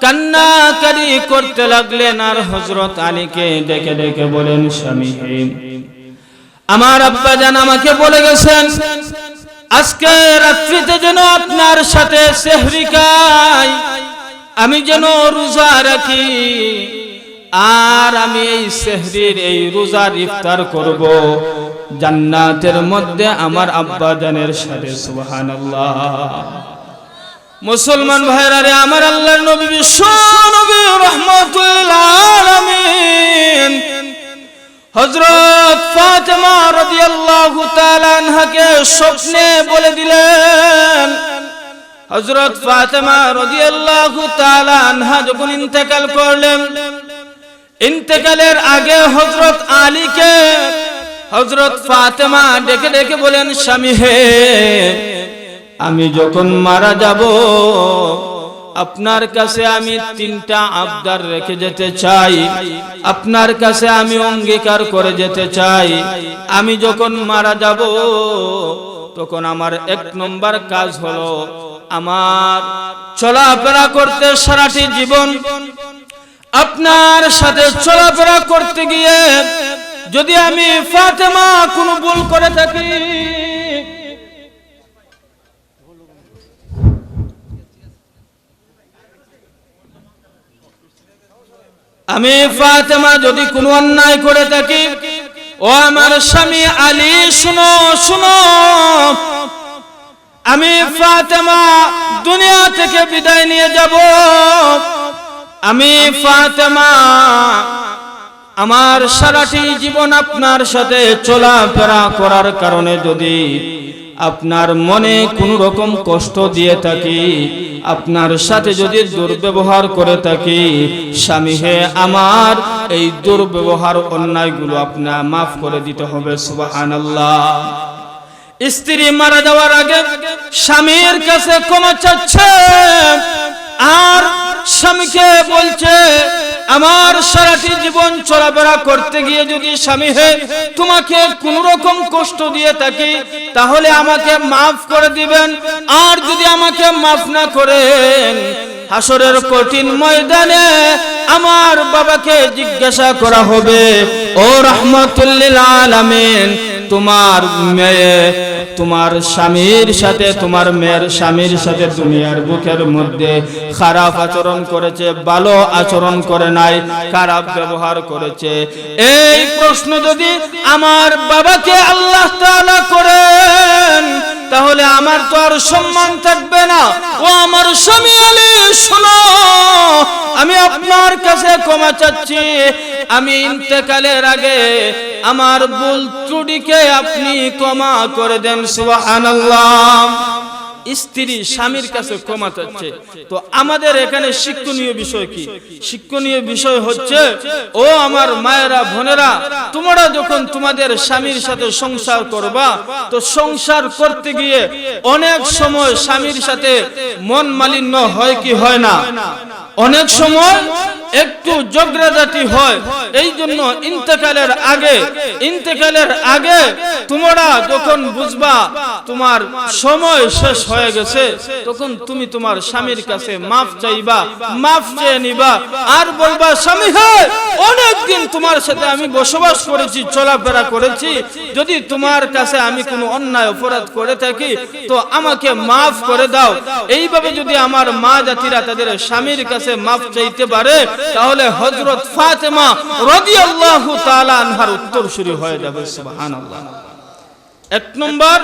কান্নাকাটি করতে লাগলেন। আর হযরত আলীকে ডেকে ডেকে বলেন, স্বামী হে, আমার আব্বাজান আমাকে বলে গেছেন আজকে রাত্রিতে যেন আপনার সাথে সেহরি খাই, আমি যেন রোজা রাখি, আর আমি এই সেহরির এই রোজার ইফতার করব জান্নাতের মধ্যে আমার আব্বাজানের সাথে। সুবহানাল্লাহ। মুসলমান ভাইরা রে আমার, আল্লাহর নবী বিশ্ব নবী রাহমাতুল আলামিন হযরত ফাতেমা রাদিয়াল্লাহু তাআলা আনহাকে স্বপ্নে বলে দিলেন। হযরত ফাতেমা রাদিয়াল্লাহু তাআলা আনহা যখন ইন্তেকাল করলেন, ইন্তেকালের আগে হযরত আলীকে হযরত ফাতেমা ডেকে ডেকে বলেন, স্বামী হে, আমি যখন মারা যাব আপনার কাছে আমি 3টা আবদার রেখে যেতে চাই, আপনার কাছে আমি অঙ্গীকার করে যেতে চাই। আমি যখন মারা যাব তখন আমার 1 নম্বর কাজ হলো, আমার চলাফেরা করতে সারাটি জীবন আপনার সাথে চলাফেরা করতে গিয়ে যদি আমি ফাতেমা কোনো ভুল করে থাকি, আমি ফাতেমা যদি কোনো অন্যায় করে থাকি, ও আমার স্বামী আলী শুনো শুনো, আমি ফাতেমা দুনিয়া থেকে বিদায় নিয়ে যাব। আমি ফাতেমা আমার সারাটি জীবন আপনার সাথে চলাফেরা করার কারণে যদি আপনার মনে কোনো রকম কষ্ট দিয়ে থাকি, আপনার সাথে যদি দুর্ব্যবহার করে থাকি, স্বামী হে আমার এই দুর্ব্যবহার অন্যায়গুলো আপনার মাফ করে দিতে হবে। সুবহানাল্লাহ। স্ত্রী মারা যাওয়ার আগে স্বামীর কাছে ক্ষমা চাচ্ছে, আর স্বামীকে বলছে আমার সারাটি জীবন চলাফেরা করতে গিয়ে যদি স্বামী হে তোমাকে কোন রকম কষ্ট দিয়ে থাকি তাহলে আমাকে মাফ করে দিবেন, আর যদি আমাকে মাফ না করেন হাসরের কঠিন ময়দানে আমার বাবাকে জিজ্ঞাসা করা হবে, ও রাহমাতুল লিল আলামিন তোমার মেয়ে তোমার স্বামীর সাথে তোমার মেয়ের স্বামীর সাথে দুনিয়ার বুকের মধ্যে খারাপ আচরণ করেছে, ভালো আচরণ করে নাই, খারাপ ব্যবহার করেছে। এই প্রশ্ন যদি আমার বাবাকে আল্লাহ তাআলা করেন তাহলে আমার তো আর সম্মান থাকবে না। ও আমার স্বামী আলী শোনো, আমি আপনার কাছে ক্ষমা চাচ্ছি, আমি ইন্তেকালের আগে আমার ভুল ত্রুটিকে আপনি ক্ষমা করে দেন। সুবহানাল্লাহ। স্ত্রী স্বামীর কাছে ক্ষমা চাচ্ছে। তো আমাদের এখানে শিক্ষণীয় বিষয় কি? শিক্ষণীয় বিষয় হচ্ছে, ও আমার মায়েরা বোনেরা, তোমরা যখন তোমাদের স্বামীর সাথে সংসার করবা তো সংসার করতে গিয়ে অনেক সময় স্বামীর সাথে মন মালিন্য হয় কি হয় না? অনেক সময় একটু ঝগড়াঝাটি হয়। এই জন্য ইন্তেকালের আগে তোমরা যখন বুঝবা তোমার সময় শেষ হয়ে গেছে, তখন তুমি তোমার স্বামীর কাছে মাফ চাইবা, মাফ চেয়ে নিবা, আর বলবা স্বামী হ্যাঁ অনেকদিন তোমার সাথে আমি বসবাস করেছি, চলাফেরা করেছি, যদি তোমার কাছে আমি কোনো অন্যায় অপরাধ করে থাকি তো আমাকে মাফ করে দাও। এইভাবে যদি আমার মা জাতিরা তাদের স্বামীর কাছে মাফ চাইতে পারে, তাহলে হযরত ফাতেমা রাদিয়াল্লাহু তাআলা আনহার উত্তরসূরি হয়ে যাবে। সুবহানাল্লাহ। এক নম্বর,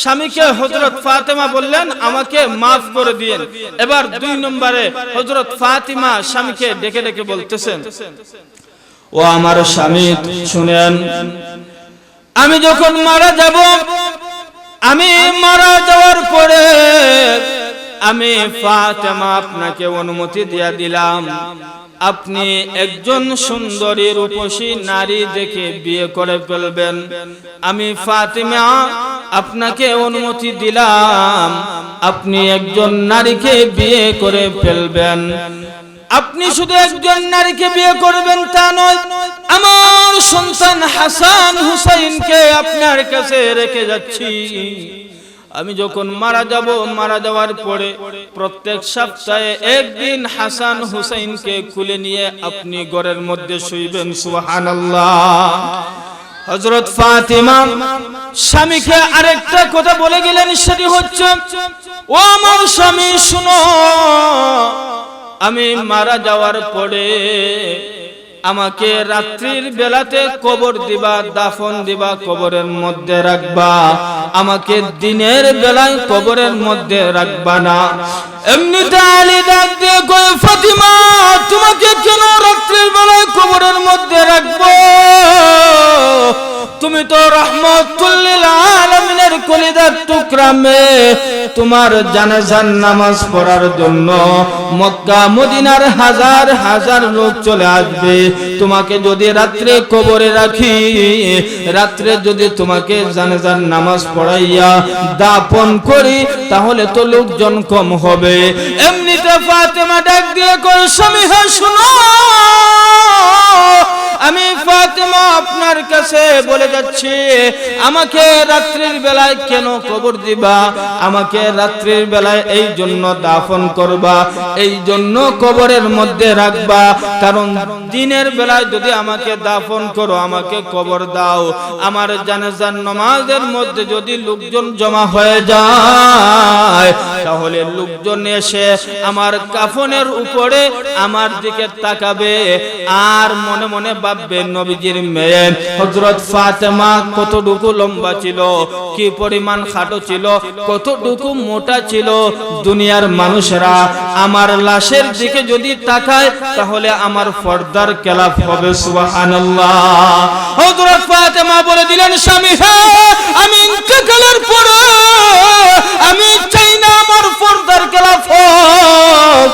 স্বামীকে হযরত ফাতেমা বললেন আমাকে মাফ করে দিয়েন। এবার দুই নম্বরে হযরত ফাতেমা স্বামীকে ডেকে ডেকে বলতেছেন, ও আমার স্বামী শুনেন, আমি যখন মারা যাব, আমি মারা যাওয়ার পরে আমি ফাতেমা আপনাকে অনুমতি দিয়ে দিলাম, আপনি একজন সুন্দরী রূপসী নারী দেখে বিয়ে করে ফেলবেন। আমি ফাতেমা আপনাকে অনুমতি দিলাম, আপনি একজন নারীকে বিয়ে করে ফেলবেন। আপনি শুধু একজন নারীকে বিয়ে করবেন তা নয়, আমার সন্তান হাসান হুসাইনকে আপনার কাছে রেখে যাচ্ছি। আমি যখন মারা যাব, মারা যাওয়ার পরে প্রত্যেক সপ্তাহে একদিন হাসান হুসাইনকে কুলে নিয়ে আপনি ঘরের মধ্যে শুইবেন। সুবহানাল্লাহ। হযরত ফাতেমা স্বামীকে আরেকটা কথা বলে গেলেন, সেটি হচ্ছে, ও আমার স্বামী শুনো, আমি মারা যাওয়ার পরে আমাকে রাত্রির বেলাতে কবর দিবা, দাফন দিবা, কবরের মধ্যে রাখবা, আমাকে দিনের বেলায় কবরের মধ্যে রাখবা না। এমনিতে আলী ডাক দিয়ে কয়, ফাতেমা তোমাকে কেন রাত্রির বেলায় কবরের মধ্যে রাখবো? তুমি তো রাহমাতুল লিল আলামিনের কলিজার টুকরা মেয়ে, তোমার জানাজার নামাজ পড়ার জন্য মক্কা মদিনার হাজার হাজার লোক চলে আসবে। তোমাকে যদি রাত্রে কবরে রাখি, রাত্রে যদি তোমাকে জানাজার নামাজ পড়াইয়া দাফন করি, তাহলে তো লোকজন কম হবে। এমনিতে ফাতেমা ডাক দিয়ে কয়, স্বামী হ্যাঁ শুনো, আমি ফাতেমা আপনার কাছে বলে যাচ্ছি, আমাকে রাত্রির বেলায় কেন কবর দিবা, আমাকে রাত্রির বেলায় এই জন্য দাফন করবা, এই জন্য কবরের মধ্যে রাখবা, কারণ দিনের বেলায় যদি আমাকে দাফন করো, আমাকে কবর দাও, আমার জানাজার নামাজের মধ্যে যদি লোকজন জমা হয়ে যায়, তাহলে লোকজন এসে আমার কাফনের উপরে আমার দিকে তাকাবে, আর মনে মনে ভাববে নবীজির মেয়ে হযরত ফাতেমা কতটুকু লম্বা ছিল, কি পরিমাণ খাটো ছিল, কতটুকু মোটা ছিল। দুনিয়ার মানুষরা আমার লাশের দিকে যদি তাকায়, তাহলে আমার পর্দার খেলাফ হবে। সুবহানাল্লাহ। হযরত ফাতেমা বলে দিলেন, স্বামী হ্যাঁ আমি ইন্তেকালের পরে আমি চাই না আমার পর্দার খেলাফ হোক,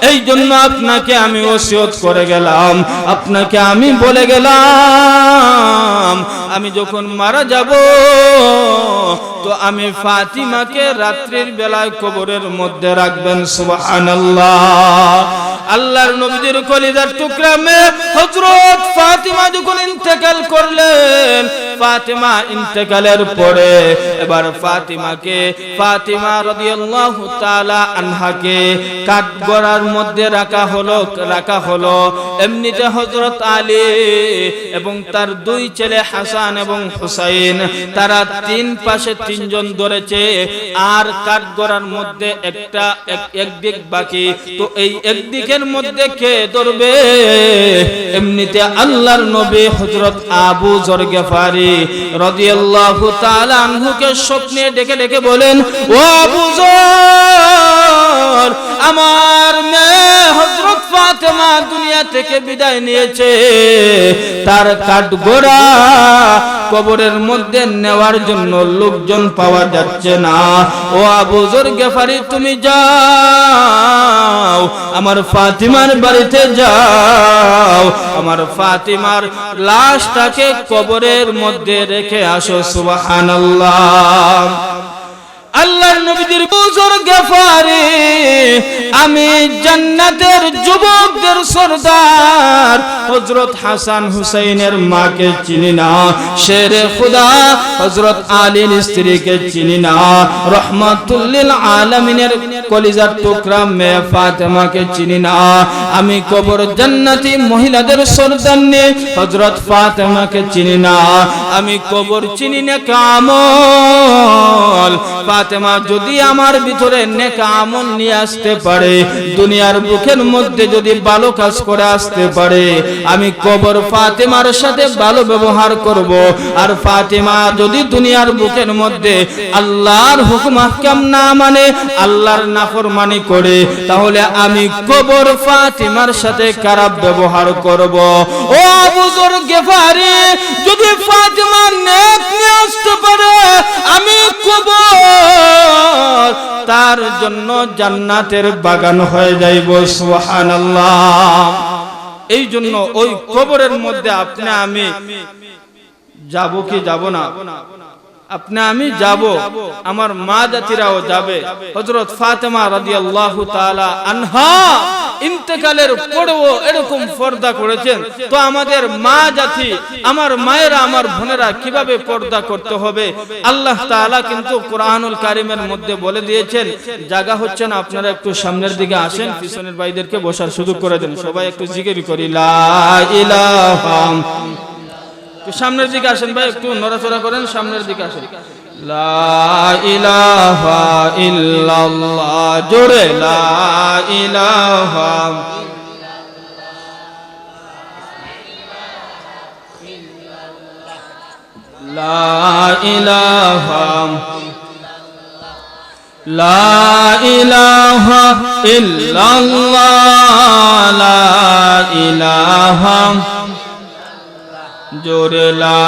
এই জন্য আপনাকে আমি ওসিয়ত করে গেলাম, আপনাকে আমি বলে গেলাম, আমি যখন মারা যাব তো আমি ফাতিমাকে রাত্রির বেলায় কবরের মধ্যে রাখবেন। সুবহানাল্লাহ। আল্লাহর নবীর কলিজার টুকরা মেয়ে হযরত ফাতিমা যখন ইন্তেকাল করলেন, ফাতিমা ইন্তেকালের পরে এবার ফাতিমা রাদিয়াল্লাহু তাআলা আনহাকে কাঠগড়ার মধ্যে রাখা হলো। এমনিতে হযরত আলী এবং তার দুই ছেলে হাসান এবং হুসাইন, তারা তিন পাশে তিনজন ধরেছে, আর কাঠগড়ার মধ্যে একদিক বাকি, তো এই একদিকের মধ্যে কে ধরবে? এমনিতে আল্লাহর নবী হযরত আবু যর গিফারি রাদিয়াল্লাহু তাআলা আনহুকে স্বপ্নে ডেকে ডেকে বলেন, ও আবু যর, আমার মেয়ে হযরত ফাতেমা দুনিয়া থেকে বিদায় নিয়েছে, তার কাঠগড়া কবরের মধ্যে নেওয়ার জন্য লোকজন পাওয়া যাচ্ছে না। ও আবু যর গিফারি, তুমি যাও, আমার ফাতিমার বাড়িতে যাও, আমার ফাতিমার লাশটাকে কবরের মধ্যে রেখে আসো। সুবহানাল্লাহ। আল্লাহর নবীর হুজুর গফারি আমি জান্নাতের যুবকদের সরদার হযরত হাসান হুসাইনের মাকে চিনি না, শেরে খুদা হযরত আলীর স্ত্রীকে চিনি না, রহমাতুল লিল আলামিনের কলিজার টুকরা মেয়ে ফাতেমাকে চিনি না। আমি কবর জান্নাতি মহিলাদের সরদারনে হযরত ফাতেমাকে চিনি না। আমি কবর চিনি না আমল। ফাতেমা যদি আমার ভিতরে নেক আমল নিয়ে আসতে পারে, দুনিয়ার বুকের মধ্যে যদি ভালো কাজ করে আসতে পারে, আমি কবর ফাতেমার সাথে ভালো ব্যবহার করব। আর ফাতেমা যদি দুনিয়ার বুকের মধ্যে আল্লাহর হুকুম আহকাম না মানে, আল্লাহর নাফরমানি করে, তাহলে আমি কবর ফাতেমার সাথে খারাপ ব্যবহার করব। ও বুজুর গফারি যদি ফাতেমা নেক নিয়ে আসতে পারে, আমি কবর তার জন্য জান্নাতের বাগান হয়ে যাইব। সুবহানাল্লাহ। এই জন্য ওই কবরের মধ্যে আপনি আমি যাব কি যাব না? আপনি আমি যাব, আমার মা জাতিরাও যাবে। হযরত ফাতেমা রাদিয়াল্লাহু তাআলা আনহা ইন্তেকালের পরেও এরকম পর্দা করেছেন, তো আমাদের মা জাতি, আমার মায়েরা, আমার বোনেরা কিভাবে পর্দা করতে হবে আল্লাহ তাআলা কিন্তু কোরআনুল কারীমের মধ্যে বলে দিয়েছেন। জায়গা হচ্ছে না, আপনারা একটু সামনের দিকে আসেন, পিছনের ভাইদেরকে বসার সুযোগ করে দেন। সবাই একটু জিকির করি লা ইলাহা। সামনের দিকে আসেন ভাই, একটু নড়াচড়া করেন, সামনের দিকে আসেন। লা ইলাহা ইল্লাল্লাহ, জোরে লা ইলাহা। লা ইলাহা, লা ইলাহা ইল্লাল্লাহ, লা ইলাহা, জোরে লা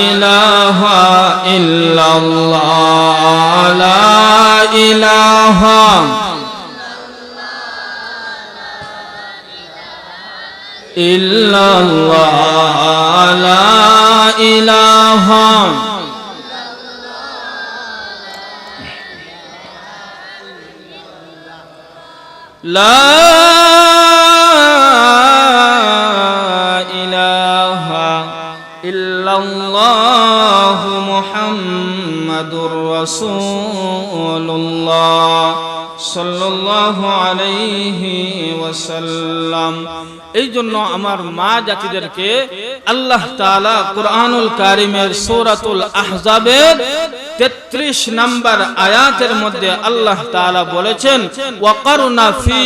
ইলাহা ইল্লাল্লাহ, লা ইলাহা ইল্লাল্লাহ, লা ইলাহা লা ইল্লাল্লাহু মুহাম্মাদুর রাসূলুল্লাহ সাল্লাল্লাহু আলাইহি ওয়াসাল্লাম। এই জন্য আমার মা জাতিদেরকে আল্লাহ তাআলা কুরআনুল কারীমের সূরাতুল আহজাবের 33 নম্বর আয়াতের মধ্যে আল্লাহ তাআলা বলেছেন, ওয়াকারনা ফি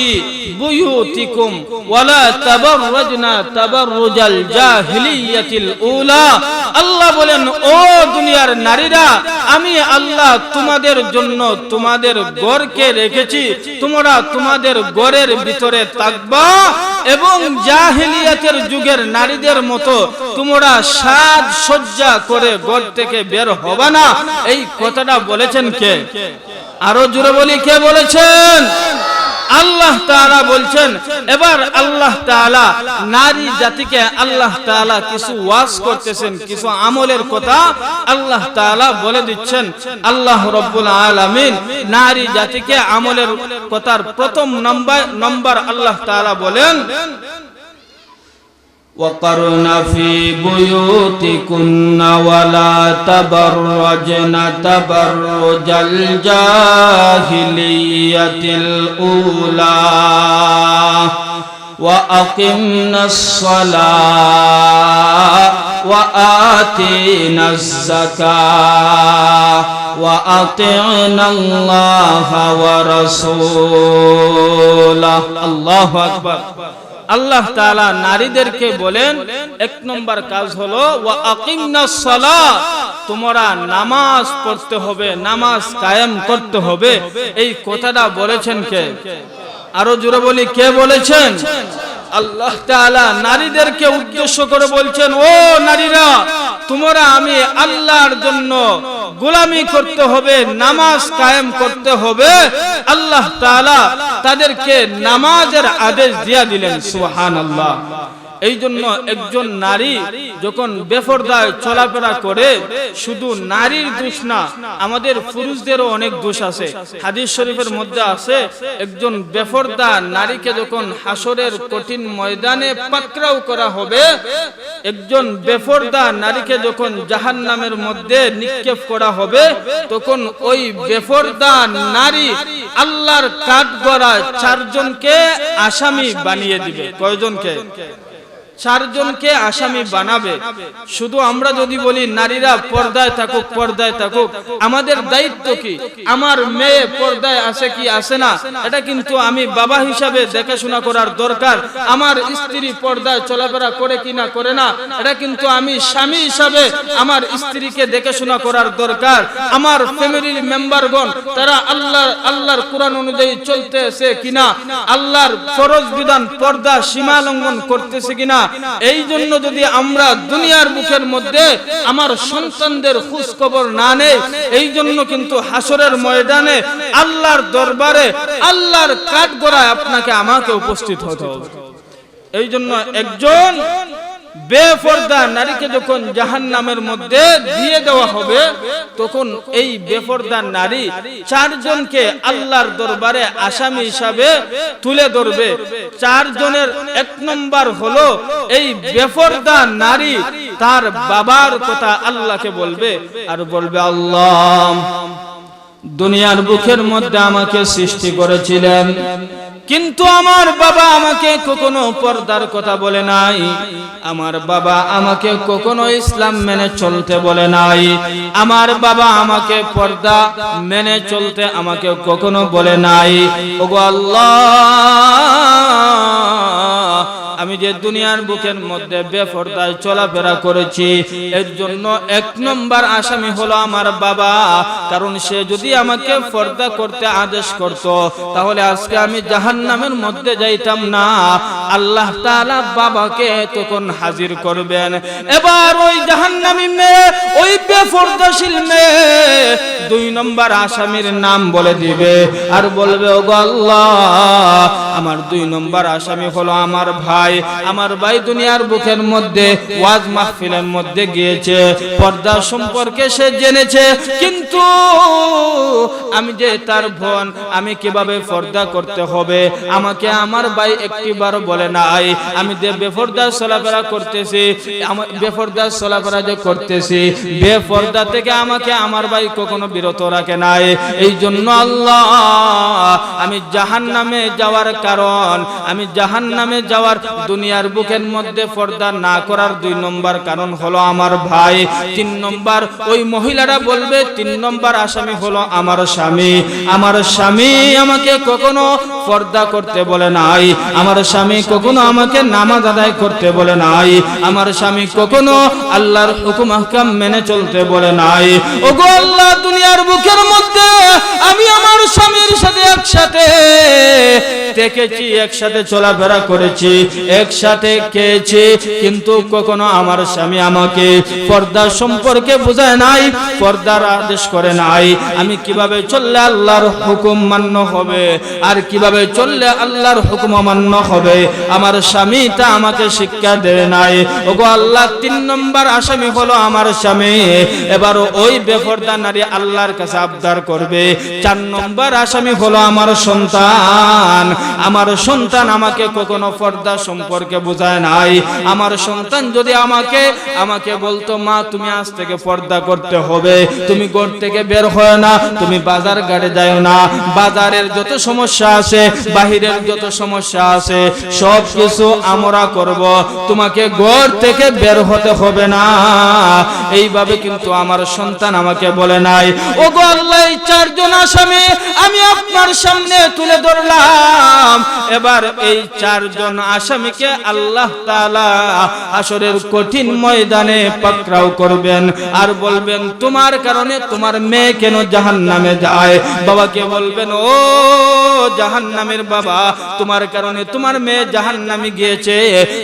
বুয়ুতিকুম ওয়ালা তাবাররাজনা তাবাররুজাল জাহিলিয়াতিল উলা। আল্লাহ বলেন, ও দুনিয়ার নারীরা, আমি আল্লাহ তোমাদের জন্য তোমাদের ঘরকে রেখেছি, তোমরা তোমাদের ঘরের ভিতরে থাকবা এবং জাহিলিয়াতের যুগের নারীদের মতো তোমরা সাজ সজ্জা করে ঘর থেকে বের হবে না। এই কথাটা বলেছেন কে? আরো জোরে বলি, কে বলেছেন? আল্লাহ তাআলা বলছেন। এবার আল্লাহ তাআলা নারী জাতিকে আল্লাহ তাআলা কিছু ওয়াজ করতেছেন, কিছু আমলের কথা আল্লাহ তাআলা বলে দিচ্ছেন। আল্লাহ রাব্বুল আলামিন নারী জাতিকে আমলের কথার প্রথম নম্বর আল্লাহ তাআলা বলেন, وَقَرْنَ فِي بُيُوتِكُنَّ وَلَا تَبَرَّجْنَ تَبَرُّجَ الْجَاهِلِيَّةِ الْأُولَى وَأَقِمْنَا الصَّلَاةَ وَآتِينَا الزَّكَاةَ وَأَطِعْنَا اللَّهَ وَرَسُولَهُ। আল্লাহু আকবার। আল্লাহ তাআলা নারীদেরকে বলেন, এক নম্বর কাজ হলো ওয়া আকিমনাস সালাহ, তোমরা নামাজ পড়তে হবে, নামাজ কায়েম করতে হবে। এই কথাটা বলেছেন কে? আরো জোরে বলি, কে বলেছেন? আল্লাহ তাআলা নারীদেরকে উদ্দেশ্য করে বলছেন, ও নারীরা, তোমরা আমি আল্লাহর জন্য গোলামি করতে হবে, নামাজ কায়েম করতে হবে। আল্লাহ তাআলা তাদেরকে নামাজের আদেশ দিয়া দিলেন। সুবহানাল্লাহ। এই জন্য একজন নারী যখন বেপরদায় চলাফেরা করে, শুধু নারীর দোষ না, আমাদের পুরুষদেরও অনেক দোষ আছে। হাদিস শরীফের মধ্যে আছে, একজন বেপরদা নারীকে যখন হাসরের কঠিন ময়দানে পাকড়াও করা হবে, একজন বেপরদা নারীকে যখন জাহান্নামের মধ্যে নিক্ষেপ করা হবে, তখন ওই বেপরদা নারী আল্লাহর কাঠগড়ায় 4 জনকে আসামি বানিয়ে দিবে। কয়জনকে? 4 জনকে আসামি বানাবে। শুধু আমরা যদি বলি নারীরা পর্দায় থাকুক, পর্দায় থাকুক, আমাদের দায়িত্ব কি? আমার মেয়ে পর্দায় আছে কি আছে না, এটা কিন্তু আমি বাবা হিসাবে দেখাশোনা করার দরকার। আমার স্ত্রী পর্দায় চলাফেরা করে কি না করে না, এটা কিন্তু আমি স্বামী হিসাবে আমার স্ত্রীকে দেখাশোনা করার দরকার। আমার ফ্যামিলির মেম্বারগণ তারা আল্লাহর কোরআন অনুযায়ী চলতেছে কিনা, আল্লাহর ফরজ বিধান পর্দা সীমা লঙ্ঘন করতেছে কিনা। এই জন্য যদি আমরা দুনিয়ার মুখের মধ্যে আমার সন্তানদের খোঁজ খবর না নেই, এই জন্য কিন্তু হাসরের ময়দানে আল্লাহর দরবারে আল্লাহর কাঠগড়ায় আপনাকে আমাকে উপস্থিত হতে হবে। এই জন্য একজন বেপরদা নারীকে যখন জাহান্নামের মধ্যে দিয়ে দেওয়া হবে, তখন এই বেপরদা নারী 4 জনকে আল্লাহর দরবারে আসামি হিসাবে তুলে ধরবে। 4 জনের 1 নম্বর হলো এই বেপরদা নারী তার বাবার কথা আল্লাহকে বলবে, আর বলবে, আল্লাহ দুনিয়ার বুকের মধ্যে আমাকে সৃষ্টি করেছিলেন, কিন্তু আমার বাবা আমাকে কখনো পর্দার কথা বলে নাই, আমার বাবা আমাকে কখনো ইসলাম মেনে চলতে বলে নাই, আমার বাবা আমাকে পর্দা মেনে চলতে আমাকে কখনো বলে নাই। ওগো আল্লাহ, আমি যে দুনিয়ার বুকের মধ্যে বেপরদায় চলাফেরা করেছি, এর জন্য 1 নম্বর আসামি হলো আমার বাবা। কারণ সে যদি আমাকে পর্দা করতে আদেশ করত, তাহলে আজকে আমি জাহান্নামের মধ্যে যাইতাম না। আল্লাহ তাআলা বাবাকে তখন হাজির করবেন। এবার ওই জাহান্নামী মেয়ে, ওই বেপরদাশীল মেয়ে 2 নম্বর আসামির নাম বলে দিবে, আর বলবে, ওগো আল্লাহ আমার 2 নম্বর আসামি হলো আমার ভাই। আমার ভাই দুনিয়ার বুকের মধ্যে ওয়াজ মাহফিলের মধ্যে গিয়েছে, পর্দা সম্পর্কে সে জেনেছে, কিন্তু আমি যে তার বোন, আমি কিভাবে পর্দা করতে হবে আমাকে আমার ভাই একটিবার বলে নাই। আমি যে বেপরদা চলাফেরা করতেছি, বেপরদা চলাফেরা যে করতেছি, বেপরদা থেকে আমাকে আমার ভাই কখনো বিরত রাখে নাই। এই জন্য আল্লাহ, আমি জাহান্নামে যাওয়ার কারণ, আমি জাহান্নামে যাওয়ার দুনিয়ার বুকের মধ্যে পর্দা না করার 2 নম্বর কারণ হলো আমার ভাই। 3 নম্বর ওই মহিলারা বলবে, 3 নম্বর আসামি হলো আমার স্বামী। আমার স্বামী আমাকে কখনো পর্দা করতে বলে নাই, আমার স্বামী কখনো আমাকে নামাজ আদায় করতে বলে নাই, আমার স্বামী কখনো আল্লাহর হুকুম আহকাম মেনে চলতে বলে নাই। ওগো আল্লাহ, দুনিয়ার বুকের মধ্যে আমি আমার স্বামীর সাথে একসাথে থেকেছি, একসাথে চলাফেরা করেছি, একসাথে খেয়েছি, কিন্তু কখনো আমার স্বামী আমাকে পর্দা সম্পর্কে বোঝায় নাই, পর্দার আদেশ করে নাই। আমি কিভাবে চললে আল্লাহর হুকুম মান্য হবে, আর কিভাবে চললে আল্লাহর হুকুম অমান্য হবে, আমার স্বামী তা আমাকে শিক্ষা দেয় নাই। ওগো আল্লাহ, 3 নম্বর আসামি হলো আমার স্বামী। এবার ওই বেপরদা নারী আল্লাহর কাছে আবদার করবে, 4 নম্বর আসামি হলো আমার সন্তান। আমার সন্তান আমাকে কখনো পর্দা সম্পর্কে বোঝায় নাই। আমার সন্তান যদি আমাকে বলতো, মা তুমি আজ থেকে পর্দা করতে হবে, তুমি ঘর থেকে বের হয় না, তুমি বাজার ঘাটে যাও না, বাজারের যত সমস্যা আছে, বাহিরের যত সমস্যা আছে, সব কিছু আমরা করব, তোমাকে ঘর থেকে বের হতে হবে না, এইভাবে কিন্তু আমার সন্তান আমাকে বলে নাই। ওগো আল্লাহ, 4 জন আসামি আমি আপনার সামনে তুলে ধরলাম। এবার এই 4 জন আসামিকে আল্লাহ তাআলা হাসরের কঠিন ময়দানে পাকড়াও করবেন, আর বলবেন, তোমার কারণে তোমার মেয়ে কেন জাহান্নামে যায়। বাবাকে বলবেন, ও জাহান্নামের বাবা, তোমার কারণে তোমার মেয়ে জাহান্নামে গিয়েছে,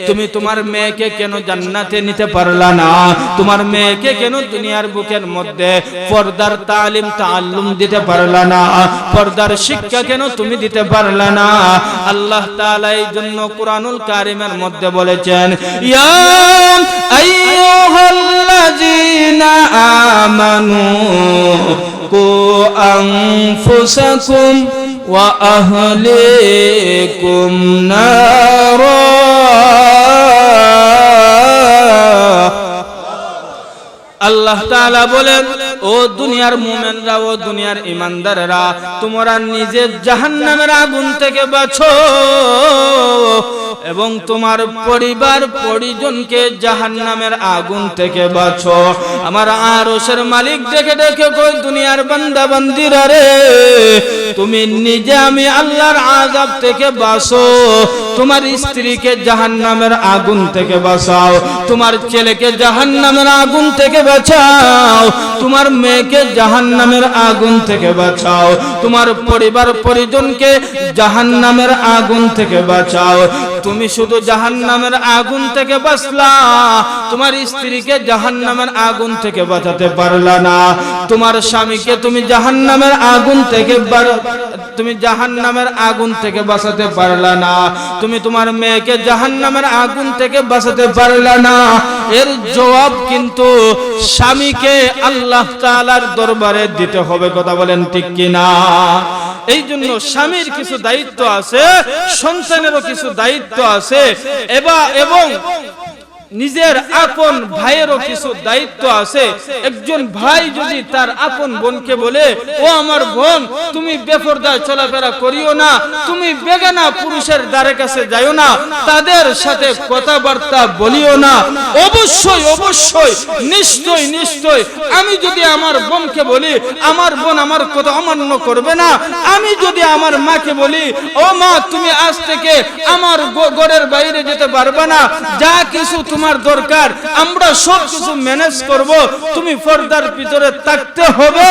তুমি তোমার মেয়েকে কেন জান্নাতে নিতে পারলা না, তোমার মেয়েকে কেন দুনিয়ার বুকের মধ্যে পর্দার তালিম তাআল্লুম দিতে পারলা না, পর্দার শিক্ষা কেন তুমি দিতে পারলা না। আল্লাহ তাআলা এই জন্য কুরআনুল কারীমের মধ্যে বলেছেন, ইয়া আইয়ুহাল্লাযীনা আমানু কু আনফুসাকুম ওয়া আহলিকুম নারা। আল্লাহ তাআলা বলেন, ও দুনিয়ার মুমিনরা, ও দুনিয়ার ঈমানদাররা, তোমরা নিজে জাহান্নামের আগুন থেকে বাঁচো এবং তোমার পরিবার পরিজনকে জাহান্নামের আগুন থেকে বাঁচো। আমার আরশের মালিক ডেকে ডেকে কই, দুনিয়ার বান্দা বান্দিরা রে, তুমি নিজে আমি আল্লাহর আযাব থেকে বাঁচো, তোমার স্ত্রীকে জাহান্নামের আগুন থেকে বাঁচাও, তোমার ছেলেকে জাহান্নামের আগুন থেকে বাঁচাও, তোমার মেয়েকে জাহান্নামের আগুন থেকে বাঁচাও, তোমার পরিবার পরিজনকে জাহান্নামের আগুন থেকে বাঁচাও। তুমি শুধু জাহান্নামের আগুন থেকে বাঁচলা, তোমার স্ত্রীকে জাহান্নামের আগুন থেকে বাঁচাতে পারলা না, তোমার স্বামীকে তুমি জাহান্নামের আগুন থেকে বাঁচাতে পারলা না, তুমি তোমার মেয়েকে জাহান্নামের আগুন থেকে বাঁচাতে পারলা না। এর জবাব কিন্তু স্বামীকে আল্লাহ তাআলার দরবারে দিতে হবে। কথা বলেন ঠিক কিনা? এই জন্য স্বামীর কিছু দায়িত্ব আছে, সন্তানেরও কিছু দায়িত্ব আছে, এবং নিজের আপন ভাইয়েরও কিছু দায়িত্ব আছে। একজন ভাই যদি তার আপন বোনকে বলে, ও আমার বোন, তুমি বেপরদায় চলাফেরা করিও না, তুমি বেগানা পুরুষের দ্বারে কাছে যাইও না, তাদের সাথে কথাবার্তা বলিও না, অবশ্যই অবশ্যই নিশ্চয় নিশ্চয় আমি যদি আমার বোনকে বলি, আমার বোন আমার কথা অমান্য করবে না। আমি যদি আমার মাকে বলি, ও মা, তুমি আজ থেকে আমার ঘরের বাইরে যেতে পারবে না, যা কিছু তোমার দরকার আমরা সব কিছু ম্যানেজ করব, তুমি পর্দার ভিতরে থাকতে হবে,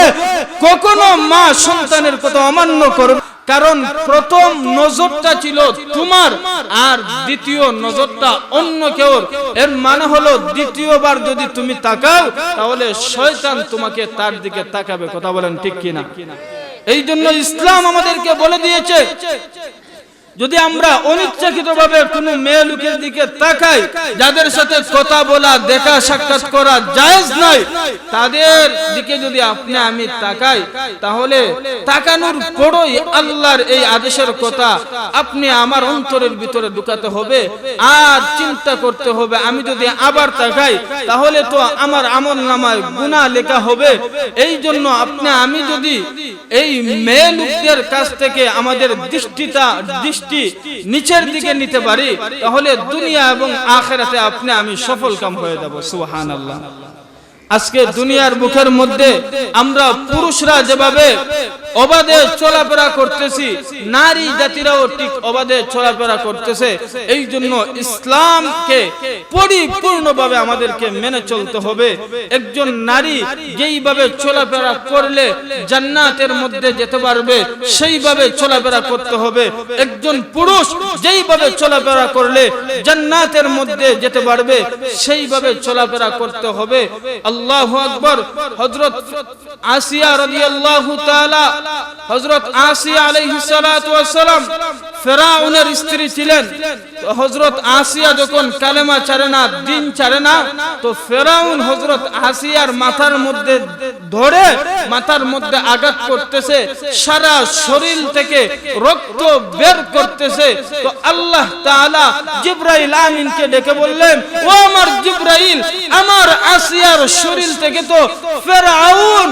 কখনো মা সন্তানের কথা অমান্য করবে। কারণ প্রথম নজরটা ছিল তোমার, আর দ্বিতীয় নজরটা অন্য কেউ। এর মানে হলো দ্বিতীয়বার যদি তুমি তাকাও, তাহলে শয়তান তোমাকে তার দিকে তাকাবে। কথা বলেন ঠিক কিনা? এই জন্য ইসলাম আমাদেরকে বলে দিয়েছে, যদি আমরা অনিচ্ছাকৃতভাবে কোনো মেয়ে লোকের দিকে তাকাই, যাদের সাথে কথা বলা, দেখা সাক্ষাৎ করা জায়েজ নয়, তাদের দিকে যদি আপনি আমি তাকাই, তাহলে তাকানোর পরই আল্লাহর এই আদেশের কথা আপনি আমার অন্তরের ভিতরে ঢুকাতে হবে, আর চিন্তা করতে হবে, আমি যদি আবার তাকাই তাহলে তো আমার আমলনামায় গুনাহ লেখা হবে। এই জন্য আপনি আমি যদি এই মেয়ে লোকদের কাছ থেকে আমাদের দৃষ্টি নিচের দিকে নিতে পারি, তাহলে দুনিয়া এবং আখিরাতে আপনি আমি সফল কাম হয়ে যাব। সুবহানাল্লাহ। আজকে দুনিয়ার মুখের মধ্যে আমরা পুরুষরা যেভাবে অবাধে চলাফেরা করতেছি, নারী জাতিরাও ঠিক অবাধে চলাফেরা করতেছে। এই জন্য ইসলামকে পরিপূর্ণভাবে আমাদেরকে মেনে চলতে হবে। একজন নারী যেইভাবে চলাফেরা করলে জান্নাতের মধ্যে যেতে পারবে, সেইভাবে চলাফেরা করতে হবে। একজন পুরুষ যেইভাবে চলাফেরা করলে জান্নাতের মধ্যে যেতে পারবে, সেইভাবে চলাফেরা করতে হবে। আল্লাহু আকবার। হযরত আসিয়া রাদিয়াল্লাহু তাআলা, হযরত আসিয়া আলাইহিস সালাতু ওয়াস সালাম ফেরাউনের স্ত্রী ছিলেন। হযরত আসিয়া যখন কালেমা ছাড়ে না, দিন ছাড়ে না, তো ফেরাউন হযরত আসিয়ার মাথার মধ্যে ধরে মাথার মধ্যে আঘাত করতেছে, সারা শরীর থেকে রক্ত বের করতেছে। তো আল্লাহ তাআলা জিবরাইল আমিনকে ডেকে বললেন, ও আমার জিবরাইল, আমার আসিয়ার শরীর থেকে তো ফেরাউন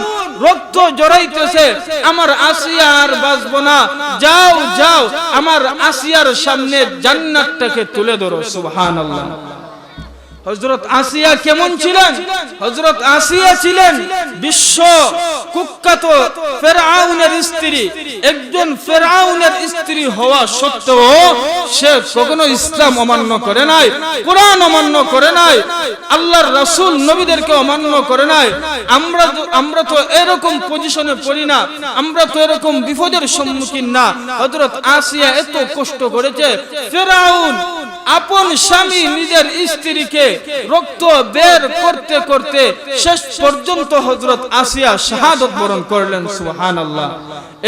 রক্ত জড়াইতেছে, আমার আসিয়া আর বাঁচবো না, যাও যাও আমার আসিয়ার সামনে জান্নাতটাকে তুলে ধরো। সুবহানাল্লাহ। হযরত আসিয়া কেমন ছিলেন? হযরত আসিয়া ছিলেন বিশ্ব কুখ্যাত ফেরাউনের স্ত্রী। একজন ফেরাউনের স্ত্রী হওয়া সত্ত্বেও সে কখনো ইসলাম অমান্য করে নাই, কোরআন অমান্য করে নাই, আল্লাহর রাসূল নবীদেরকে অমান্য করে নাই। আমরা তো এরকম পজিশনে পড়ি না, আমরা তো এরকম বিপদের সম্মুখীন না। হযরত আসিয়া এত কষ্ট করেছে, ফেরাউন আপন স্বামী নিজের স্ত্রীকে রক্ত বের করতে করতে শেষ পর্যন্ত হযরত আসিয়া শাহাদাত বরণ করলেন। সুবহানাল্লাহ।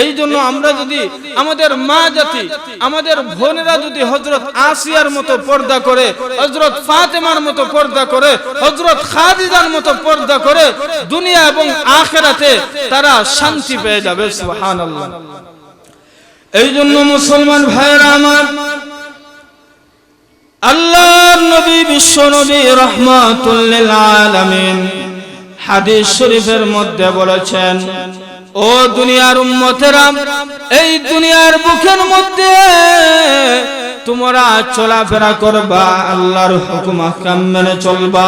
এই জন্য আমরা যদি আমাদের মা জাতি, আমাদের বোনেরা যদি হযরত আসিয়ার মতো পর্দা করে, হযরত ফাতেমার মতো পর্দা করে, হযরত খাদিজার মতো পর্দা করে, দুনিয়া এবং আখিরাতে তারা শান্তি পেয়ে যাবে। সুবহানাল্লাহ। এই জন্য মুসলমান ভাইরা আমার, আল্লাহর নবী বিশ্ব নবী রাহমাতুল লিল আলামিন হাদিস শরীফের মধ্যে বলেছেন, ও দুনিয়ার উম্মতেরা, এই দুনিয়ার বুকের মধ্যে তোমরা চলাফেরা করবা, আল্লাহর হুকুম আহকাম মেনে চলবা,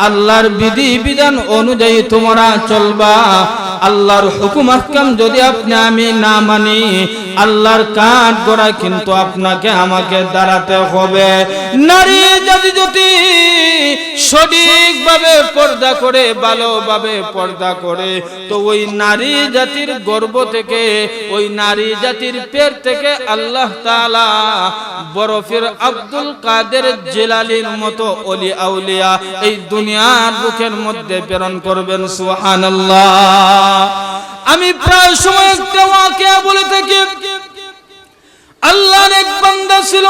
আল্লাহর বিধি বিধান অনুযায়ী তোমরা চলবা। আল্লাহর হুকুম আহকাম যদি আপনি আমি না মানি, আল্লাহর কাঠ গড়া কিন্তু আপনাকে আমাকে দাঁড়াতে হবে। নারী জাতি যদি সঠিকভাবে পর্দা করে, ভালোভাবে পর্দা করে, তো ওই নারী জাতির গর্ভ থেকে, ওই নারী জাতির পেট থেকে আল্লাহ তাআলা বরফের আব্দুল কাদের জিলানীর মতো ওলি আউলিয়া এই দুনিয়ার বুকের মধ্যে প্রেরণ করবেন। সুবহানাল্লাহ। আমি প্রায় সময় একটা ওয়াকিয়া বলে থাকি। আল্লাহর এক বান্দা ছিল,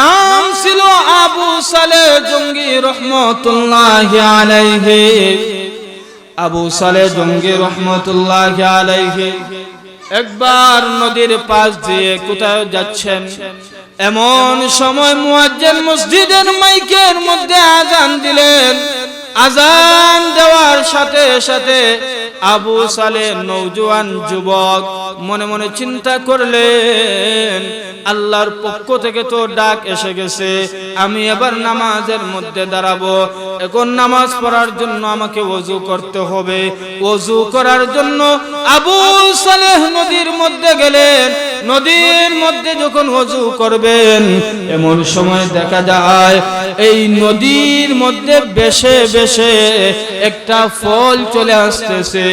নাম ছিল আবু সালেহ জঙ্গি রহমাতুল্লাহি আলাইহি। আবু সালেহ জঙ্গি রহমাতুল্লাহি আলাইহি একবার নদীর পাশ দিয়ে কোথায় যাচ্ছেন, এমন সময় মুয়াজ্জিন মসজিদের মাইকের মধ্যে আযান দিলেন। আযান দেওয়ার সাথে সাথে আবু সালেহ নওজোয়ান যুবক মনে মনে চিন্তা করলেন, আল্লাহর পক্ষ থেকে তো ডাক এসে গেছে, আমি এবার নামাজের মধ্যে দাঁড়াবো। এখন নামাজ পড়ার জন্য আমাকে ওযু করতে হবে। ওযু করার জন্য আবু সালেহ নদীর মধ্যে গেলেন। নদীর মধ্যে যখন ওযু করবেন, এমন সময় দেখা যায় এই নদীর মধ্যে বেশে বেশে একটা ফল চলে আসতেছে।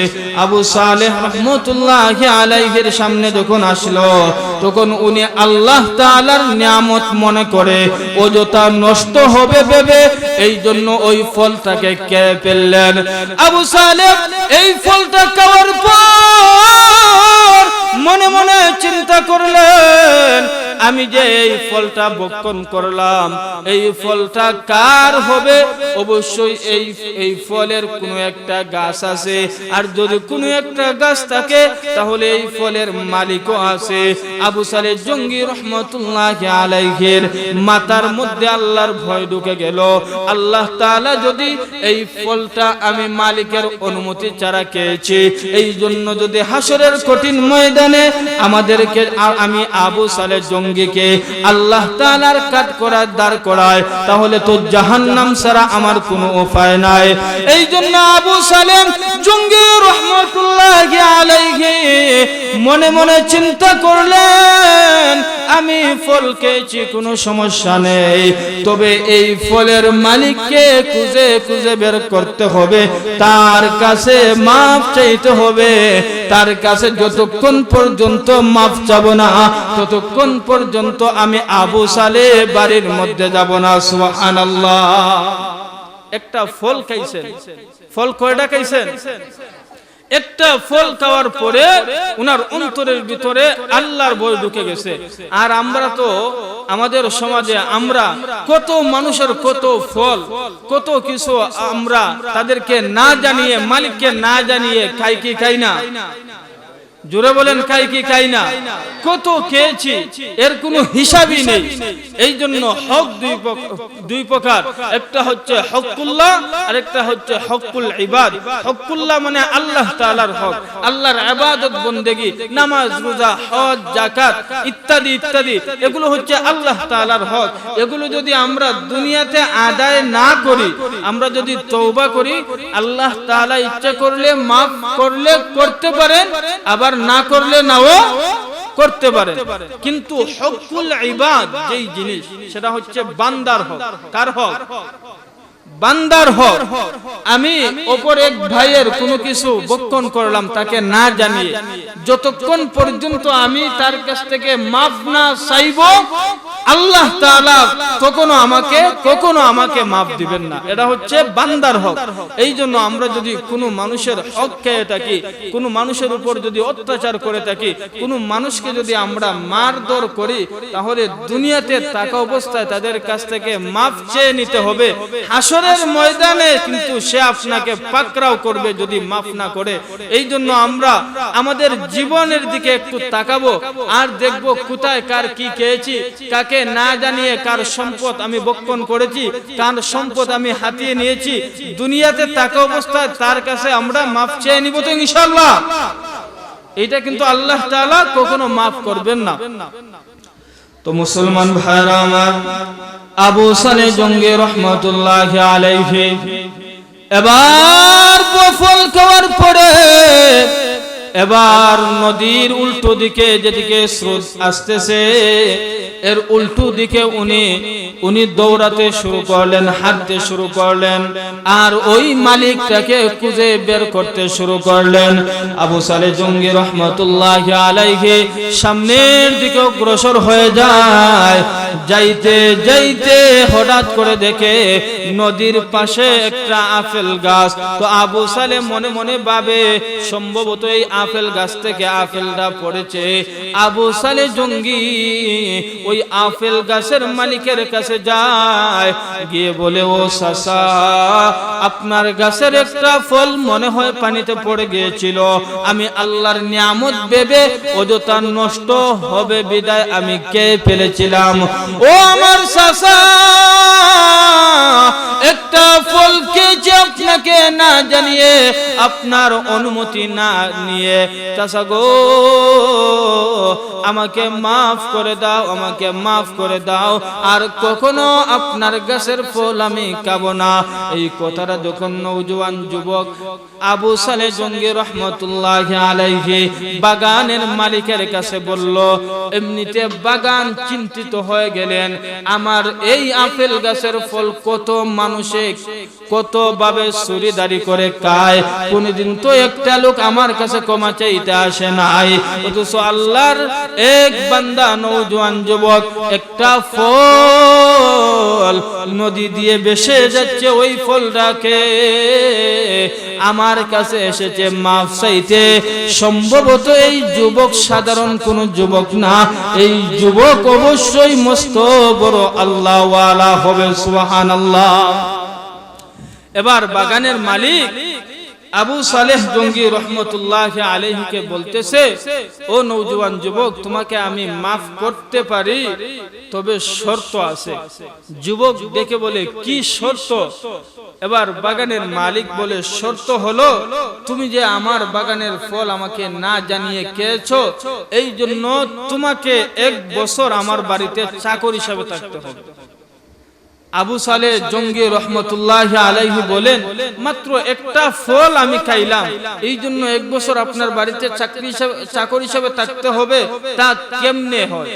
আবু সালেহ রহমাতুল্লাহি আলাইহির সামনে যখন আসলো, তখন উনি আল্লাহ তাআলার নিয়ামত মনে করে অযথা নষ্ট হবে ভেবে এই জন্য ওই ফলটাকে খেয়ে ফেললেন। আবু সালেহ এই ফলটা খাওয়ার পর মনে মনে চিন্তা করলেন, আমি যে এই ফলটা ভক্ষণ করলাম, এই ফলটা কার হবে? অবশ্যই এই ফলের কোনো একটা গাছ আছে, আর যদি কোনো একটা গাছ থাকে তাহলে এই ফলের মালিকও আছে। আবু সালেহ জঙ্গি রহমাতুল্লাহি আলাইহির মাথার মধ্যে আল্লাহর ভয় ঢুকে গেল। আল্লাহ তাআলা যদি এই ফলটা আমি মালিকের অনুমতি ছাড়া খেয়েছি, এই জন্য যদি হাসরের কঠিন ময়দানে আমাদেরকে, আমি আবু সালেহ জঙ্গিকে আল্লাহ তাআলার কাঠ করার দাঁড় করায়, তাহলে তো জাহান্নাম ছাড়া আমার কোনো উপায় নাই। এই জন্য আবু সালেহ জঙ্গি রহমাতুল্লাহি আলাইহি মনে মনে চিন্তা করলেন, আমি ফল খেয়েছি কোনো সমস্যা নেই, তবে এই ফলের মালিককে খুঁজে খুঁজে বের করতে হবে, তার কাছে মাফ চাইতে হবে। তার কাছে যতক্ষণ পর্যন্ত মাফ চাবো না, ততক্ষণ পর্যন্ত আমি আবু সালেহ বাড়ির মধ্যে যাব না। সুবহানাল্লাহ। একটা ফল খাইছেন, ফল কয়টা খাইছেন? একটা ফল খাওয়ার পরে উনার অন্তরের ভিতরে আল্লাহর ভয় ঢুকে গেছে। আর আমরা তো আমাদের সমাজে আমরা কত মানুষের কত ফল, কত কিছু আমরা তাদেরকে না জানিয়ে, মালিককে না জানিয়ে খাই কি খাই না? জোরে বলেন, খাই কি খাই না? কত খেয়েছি, এর কোনো হিসাবই নেই। এই জন্য হক দুই প্রকার, একটা হচ্ছে হকুল্লাহ আর একটা হচ্ছে হকুল ইবাদ। হকুল্লাহ মানে আল্লাহ তাআলার হক, আল্লাহর ইবাদত বন্দেগী, নামাজ রোজা হজ যাকাত ইত্যাদি ইত্যাদি, এগুলো হচ্ছে আল্লাহ তাআলার হক। এগুলো যদি আমরা দুনিয়াতে আদায় না করি, আমরা যদি তওবা করি, আল্লাহ তাআলা ইচ্ছা করলে মাফ করলে করতে পারেন, আবার না করলে নাও করতে পারেন। কিন্তু হকুল ইবাদ যেই জিনিস, সেটা হচ্ছে বান্দার হক। কার হক? বান্দার হক। আমি অপর এক ভাইয়ের কোনো কিছু বক্ষণ করলাম তাকে না জানিয়ে, যতক্ষণ পর্যন্ত আমি তার কাছ থেকে মাফ না চাইব আল্লাহ তাআলা কখনো আমাকে মাফ দিবেন না। এটা হচ্ছে বান্দার হক। এই জন্য আমরা যদি কোনো মানুষের হক খেয়ে থাকি, কোনো মানুষের উপর যদি অত্যাচার করে থাকি, কোনো মানুষকে যদি আমরা মারধর করি, তাহলে দুনিয়াতে থাকা অবস্থায় তাদের কাছ থেকে মাফ চেয়ে নিতে হবে। হাসরের ময়দানে কিন্তু সে আপনাকে পাকড়াও করবে যদি মাফ না করে। এই জন্য আমরা আমাদের জীবনের দিকে একটু তাকাবো আর দেখবো কোথায় কার কি খেয়েছি, কাকে না জানিয়ে কার সম্পদ আমি বক্ষণ করেছি, কার সম্পদ আমি হাতিয়ে নিয়েছি। দুনিয়াতে থাকা অবস্থায় তার কাছে আমরা মাফ চেয়ে নিব তো ইনশাআল্লাহ। এটা কিন্তু আল্লাহ তাআলা কখনো মাফ করবেন না। তো মুসলমান ভাইরা আমার, আবু সালেহ জঙ্গি রহমাতুল্লাহি আলাইহি এবার ফল খাওয়ার পরে এবার নদীর উল্টো দিকে যেদিকে স্রোত আসতেছে এর উল্টো দিকে উনি দৌড়াতে শুরু করলেন, হাঁটতে শুরু করলেন আর ওই মালিকটাকে খুঁজে বের করতে শুরু করলেন। আবু সালেহ জঙ্গি রহমাতুল্লাহি আলাইহি সামনের দিকে অগ্রসর হয়ে যায়। যাইতে যাইতে হঠাৎ করে দেখে নদীর পাশে একটা আপেল গাছ। তো আবু সালেহ মনে মনে ভাবে সম্ভবত এই আপেল গাছ থেকে আপেলটা পড়েছে। আবু সালেহ জঙ্গি ওই আপেল গাছের মালিকের কাছে যায়, গিয়ে বলে, ও চাচা, আপনার গাছের একটা ফল মনে হয় পানিতে পড়ে গিয়েছিল, আমি আল্লাহর নিয়ামত ভেবে অযথা নষ্ট হবে বিদায় আমি খেয়ে ফেলেছিলাম। ও আমার চাচা, একটা ফল খেয়েছি আপনাকে না জানিয়ে, আপনার অনুমতি না নিয়ে। চাচা গো, আমাকে মাফ করে দাও, আমাকে মাফ করে দাও, আর কখনো আপনার গাছের ফল আমি খাবো না। এই কথাটা যখন নওজোয়ান যুবক আবু সালেহ জঙ্গি রহমাতুল্লাহি আলাইহি বাগানের মালিকের কাছে বলল, এমনিতে বাগান চিন্তিত হয়ে গেলেন, আমার এই আপেল গাছের ফল কত মানুষে কত ভাবে চুরিদারি করে খায়, কোনদিন তো একটা লোক আমার কাছে ক্ষমা চাইতে আসে নাই। অথচ আল্লাহর এক বান্দা নওজোয়ান যুবক একটা ফল নদী দিয়ে ভেসে যাচ্ছে, ওই ফলটাকে আমার কাছে এসেছে মাফ চাইতে। সম্ভবত এই যুবক সাধারণ কোন যুবক না, এই যুবক অবশ্যই মস্ত বড় আল্লাহ ওয়ালা হবে। সুবহানাল্লাহ। এবার বাগানের মালিক আবু সালেহ জঙ্গি রহমতুল্লাহি আলাইহিকে বলতেছে, ও নওজোয়ান যুবক, তোমাকে আমি মাফ করতে পারি, তবে শর্ত আছে। যুবক দেখে বলে, কি শর্ত? এবার বাগানের মালিক বলে, শর্ত হলো তুমি যে আমার বাগানের ফল আমাকে না জানিয়ে খেয়েছো, এই জন্য তোমাকে 1 বছর আমার বাড়িতে চাকর হিসেবে থাকতে হবে। আবু সালেহ জঙ্গি রহমতুল্লাহি আলাইহি বলেন, মাত্র একটা ফল আমি খাইলাম, এই জন্য 1 বছর আপনার বাড়িতে চাকর হিসেবে থাকতে হবে, তা কেমনে হয়?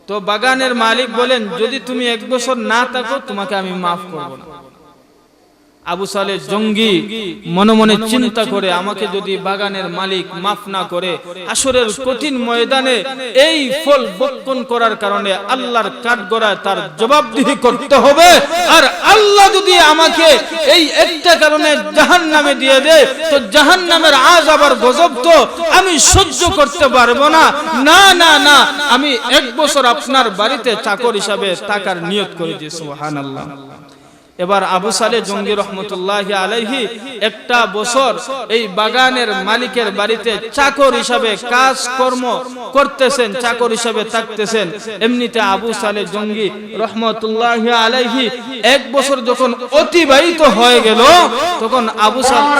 তো বাগানের মালিক বলেন, যদি তুমি 1 বছর না থাকো তোমাকে আমি মাফ করব না। আবু সালেহ জঙ্গি মনে মনে চিন্তা করে, আমাকে যদি বাগানের মালিক মাফ না করে, হাসরের কঠিন ময়দানে এই ফল বক্ষণ করার কারণে আল্লাহর কাঠগড়ায় তার জবাবদিহি করতে হবে। আর আল্লাহ যদি আমাকে এই একটা কারণে জাহান্নামে দিয়ে দেয়, তো জাহান্নামের আযাব আর গজব তো আমি সহ্য করতে পারবো না। না না না, আমি 1 বছর আপনার বাড়িতে চাকর হিসাবে থাকার নিয়ত করেছি। সুবহানাল্লাহ। এবার আবু সালেহ জঙ্গি রহমতুল্লাহি আলাইহি 1টা বছর এই বাগানের মালিকের বাড়িতে চাকর হিসাবে কাজ কর্ম করতেছেন, চাকর হিসাবে থাকতেছেন। এমনিতে আবু সালেহ জঙ্গি রহমতুল্লাহি আলাইহি 1 বছর যখন অতিবাহিত হয়ে গেল, তখন আবু সালেহ